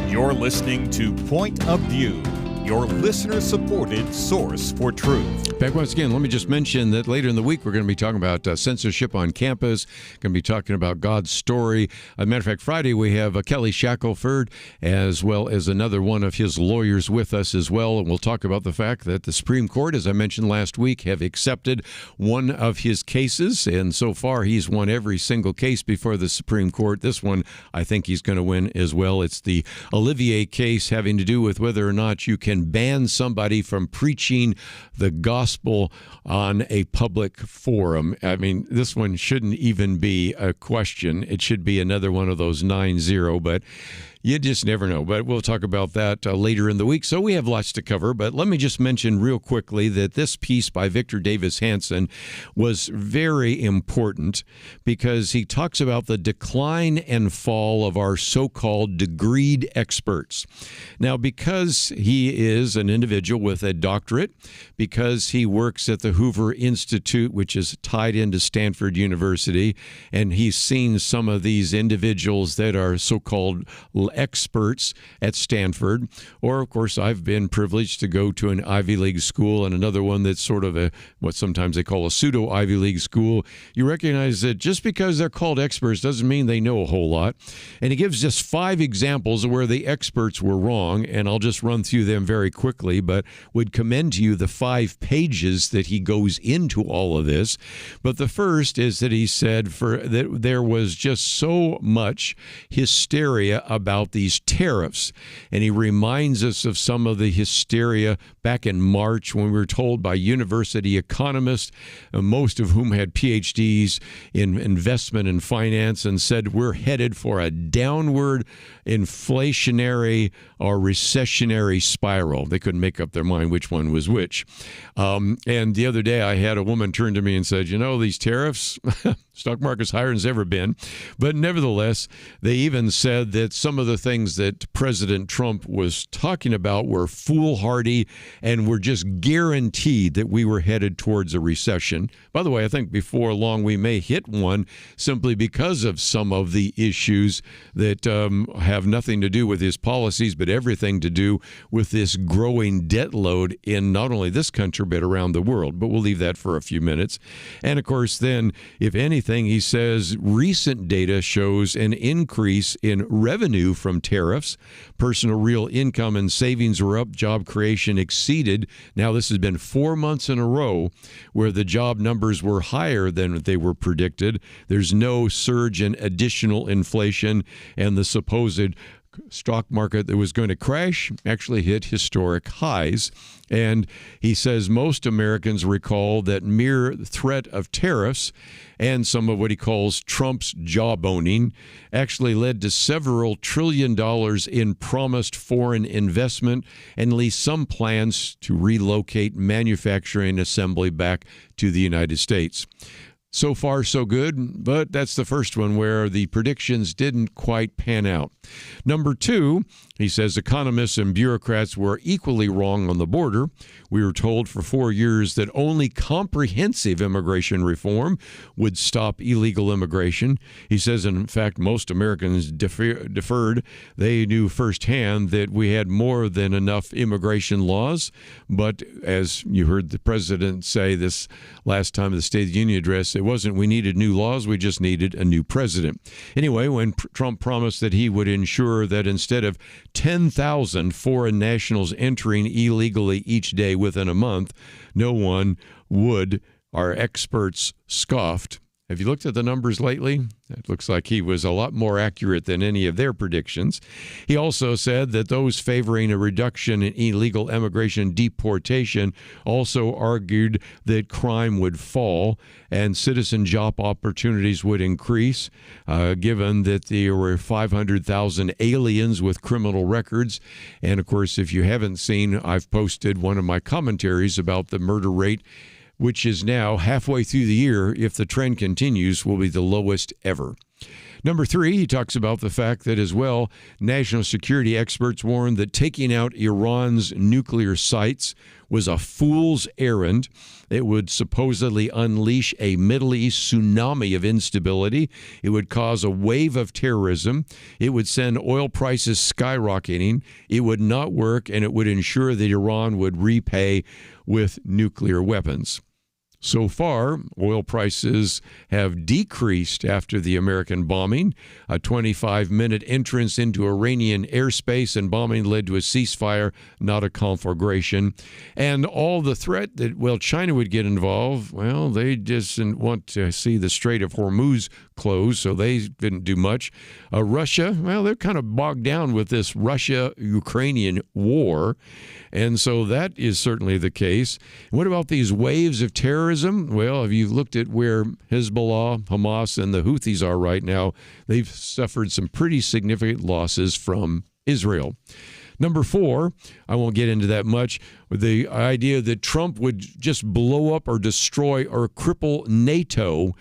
You're listening to Point of View, your listener-supported source for truth. Back once again, let me just mention that later in the week, we're going to be talking about censorship on campus, going to be talking about God's story. As a matter of fact, Friday, we have Kelly Shackelford, as well as another one of his lawyers with us as well, and we'll talk about the fact that the Supreme Court, as I mentioned last week, have accepted one of his cases, and so far, he's won every single case before the Supreme Court. This one, I think he's going to win as well. It's the Olivier case having to do with whether or not you can ban somebody from preaching the gospel on a public forum. I mean, this one shouldn't even be a question. It should be another one of those 9-0, but You just never know, but we'll talk about that later in the week. So we have lots to cover, but let me just mention real quickly that this piece by Victor Davis Hanson was very important because he talks about the decline and fall of our so-called degreed experts. Now, because he is an individual with a doctorate, because he works at the Hoover Institute, which is tied into Stanford University, and he's seen some of these individuals that are so-called experts at Stanford, or of course I've been privileged to go to an Ivy League school and another one that's sort of what sometimes they call a pseudo Ivy League school. You recognize that just because they're called experts doesn't mean they know a whole lot. And he gives just 5 examples of where the experts were wrong, and I'll just run through them very quickly, but would commend to you the 5 pages that he goes into all of this. But the first is that he said that there was just so much hysteria about these tariffs. And he reminds us of some of the hysteria back in March when we were told by university economists, most of whom had PhDs in investment and finance, and said we're headed for a downward inflationary or recessionary spiral. They couldn't make up their mind which one was which. And the other day I had a woman turn to me and said, these tariffs, stock market's higher than it's ever been. But nevertheless, they even said that some of the things that President Trump was talking about were foolhardy and were just guaranteed that we were headed towards a recession. By the way, I think before long we may hit one simply because of some of the issues that have nothing to do with his policies, but everything to do with this growing debt load in not only this country, but around the world. But we'll leave that for a few minutes. And of course, then, if anything, he says recent data shows an increase in revenue from tariffs. Personal real income and savings were up. Job creation exceeded. Now, this has been 4 months in a row where the job numbers were higher than they were predicted. There's no surge in additional inflation, and the supposed stock market that was going to crash actually hit historic highs. And he says most Americans recall that mere threat of tariffs and some of what he calls Trump's jawboning actually led to several $1 trillion in promised foreign investment and at least some plans to relocate manufacturing assembly back to the United States. So far, so good, but that's the first one where the predictions didn't quite pan out. Number 2, he says economists and bureaucrats were equally wrong on the border. We were told for 4 years that only comprehensive immigration reform would stop illegal immigration. He says, in fact, most Americans deferred. They knew firsthand that we had more than enough immigration laws. But as you heard the president say this last time at the State of the Union address, it wasn't we needed new laws, we just needed a new president. Anyway, when Trump promised that he would ensure that instead of 10,000 foreign nationals entering illegally each day within a month, no one would, our experts scoffed. Have you looked at the numbers lately? It looks like he was a lot more accurate than any of their predictions. He also said that those favoring a reduction in illegal immigration deportation also argued that crime would fall and citizen job opportunities would increase, given that there were 500,000 aliens with criminal records. And of course, if you haven't seen, I've posted one of my commentaries about the murder rate, which is now halfway through the year, if the trend continues, will be the lowest ever. Number 3, he talks about the fact that as well, national security experts warned that taking out Iran's nuclear sites was a fool's errand. It would supposedly unleash a Middle East tsunami of instability. It would cause a wave of terrorism. It would send oil prices skyrocketing. It would not work, and it would ensure that Iran would repay with nuclear weapons. So far, oil prices have decreased after the American bombing. A 25-minute entrance into Iranian airspace and bombing led to a ceasefire, not a conflagration. And all the threat that, China would get involved, they just want to see the Strait of Hormuz closed, so they didn't do much. Russia, well, they're kind of bogged down with this Russia-Ukrainian war, and so that is certainly the case. What about these waves of terrorism? Well, if you've looked at where Hezbollah, Hamas, and the Houthis are right now, they've suffered some pretty significant losses from Israel. Number 4, I won't get into that much, the idea that Trump would just blow up or destroy or cripple NATO.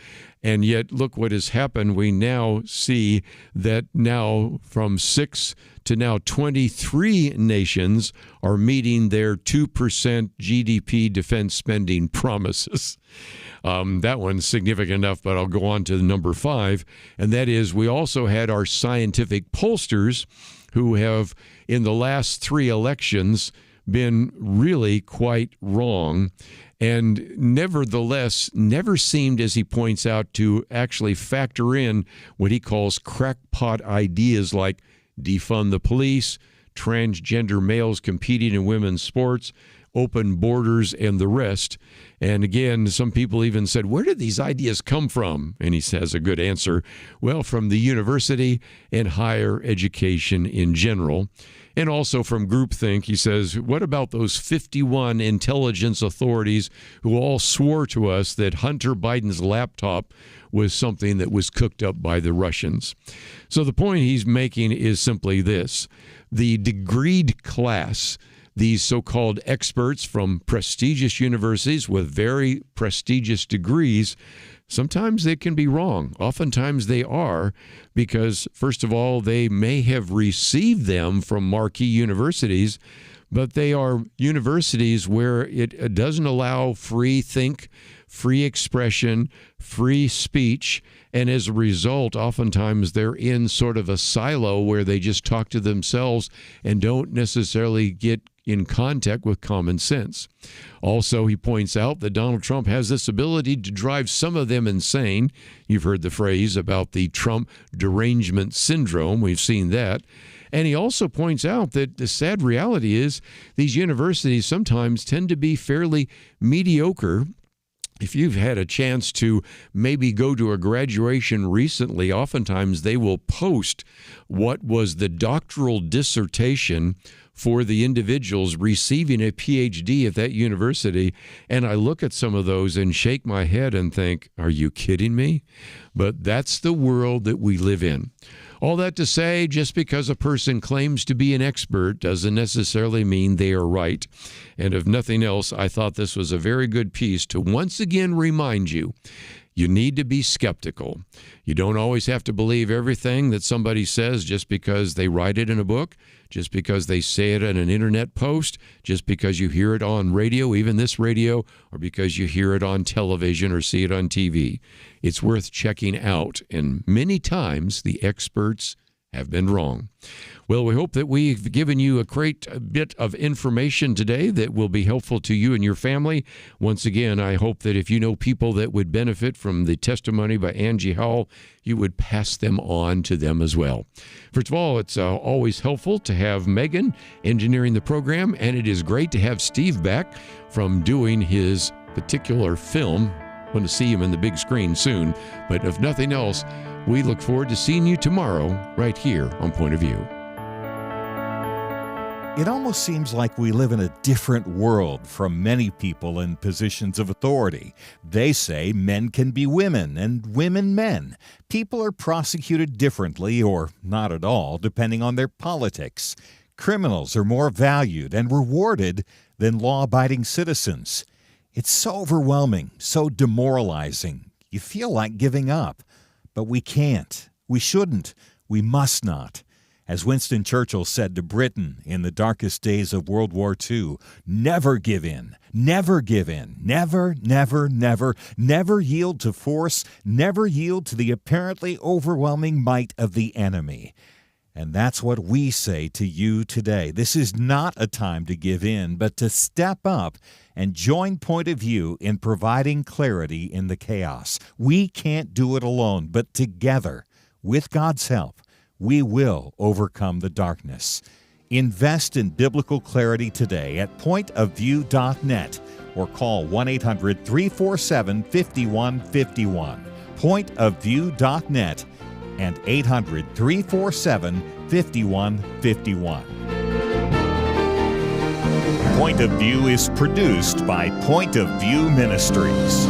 And yet, look what has happened. We now see that now from 6 to now 23 nations are meeting their 2% GDP defense spending promises. That one's significant enough, but I'll go on to number 5. And that is, we also had our scientific pollsters who have, in the last 3 elections, been really quite wrong, and nevertheless never seemed, as he points out, to actually factor in what he calls crackpot ideas like defund the police, transgender males competing in women's sports, open borders, and the rest. And again, some people even said, where did these ideas come from? And he has a good answer. Well, from the university and higher education in general. And also from groupthink, he says, what about those 51 intelligence authorities who all swore to us that Hunter Biden's laptop was something that was cooked up by the Russians? So the point he's making is simply this. The degreed class, these so-called experts from prestigious universities with very prestigious degrees, sometimes they can be wrong. Oftentimes they are, because, first of all, they may have received them from marquee universities, but they are universities where it doesn't allow free think, free expression, free speech, and as a result, oftentimes they're in sort of a silo where they just talk to themselves and don't necessarily get in contact with common sense. Also, he points out that Donald Trump has this ability to drive some of them insane. You've heard the phrase about the Trump derangement syndrome. We've seen that. And he also points out that the sad reality is these universities sometimes tend to be fairly mediocre. If you've had a chance to maybe go to a graduation recently, oftentimes they will post what was the doctoral dissertation for the individuals receiving a PhD at that university. And I look at some of those and shake my head and think, are you kidding me? But that's the world that we live in. All that to say, just because a person claims to be an expert doesn't necessarily mean they are right. And if nothing else, I thought this was a very good piece to once again remind you, you need to be skeptical. You don't always have to believe everything that somebody says just because they write it in a book, just because they say it in an internet post, just because you hear it on radio, even this radio, or because you hear it on television or see it on TV. It's worth checking out, and many times the experts have been wrong. Well, we hope that we've given you a great bit of information today that will be helpful to you and your family. Once again, I hope that if you know people that would benefit from the testimony by Angie Howell, you would pass them on to them as well. First of all, it's always helpful to have Megan engineering the program, and it is great to have Steve back from doing his particular film. I'm going to see him in the big screen soon, but if nothing else, we look forward to seeing you tomorrow right here on Point of View. It almost seems like we live in a different world from many people in positions of authority. They say men can be women and women men. People are prosecuted differently or not at all, depending on their politics. Criminals are more valued and rewarded than law-abiding citizens. It's so overwhelming, so demoralizing. You feel like giving up. But we can't. We shouldn't. We must not. As Winston Churchill said to Britain in the darkest days of World War II, never give in. Never give in. Never, never, never, never yield to force. Never yield to the apparently overwhelming might of the enemy. And that's what we say to you today. This is not a time to give in, but to step up and join Point of View in providing clarity in the chaos. We can't do it alone, but together, with God's help, we will overcome the darkness. Invest in biblical clarity today at pointofview.net or call 1-800-347-5151. pointofview.net and 800-347-5151. Point of View is produced by Point of View Ministries.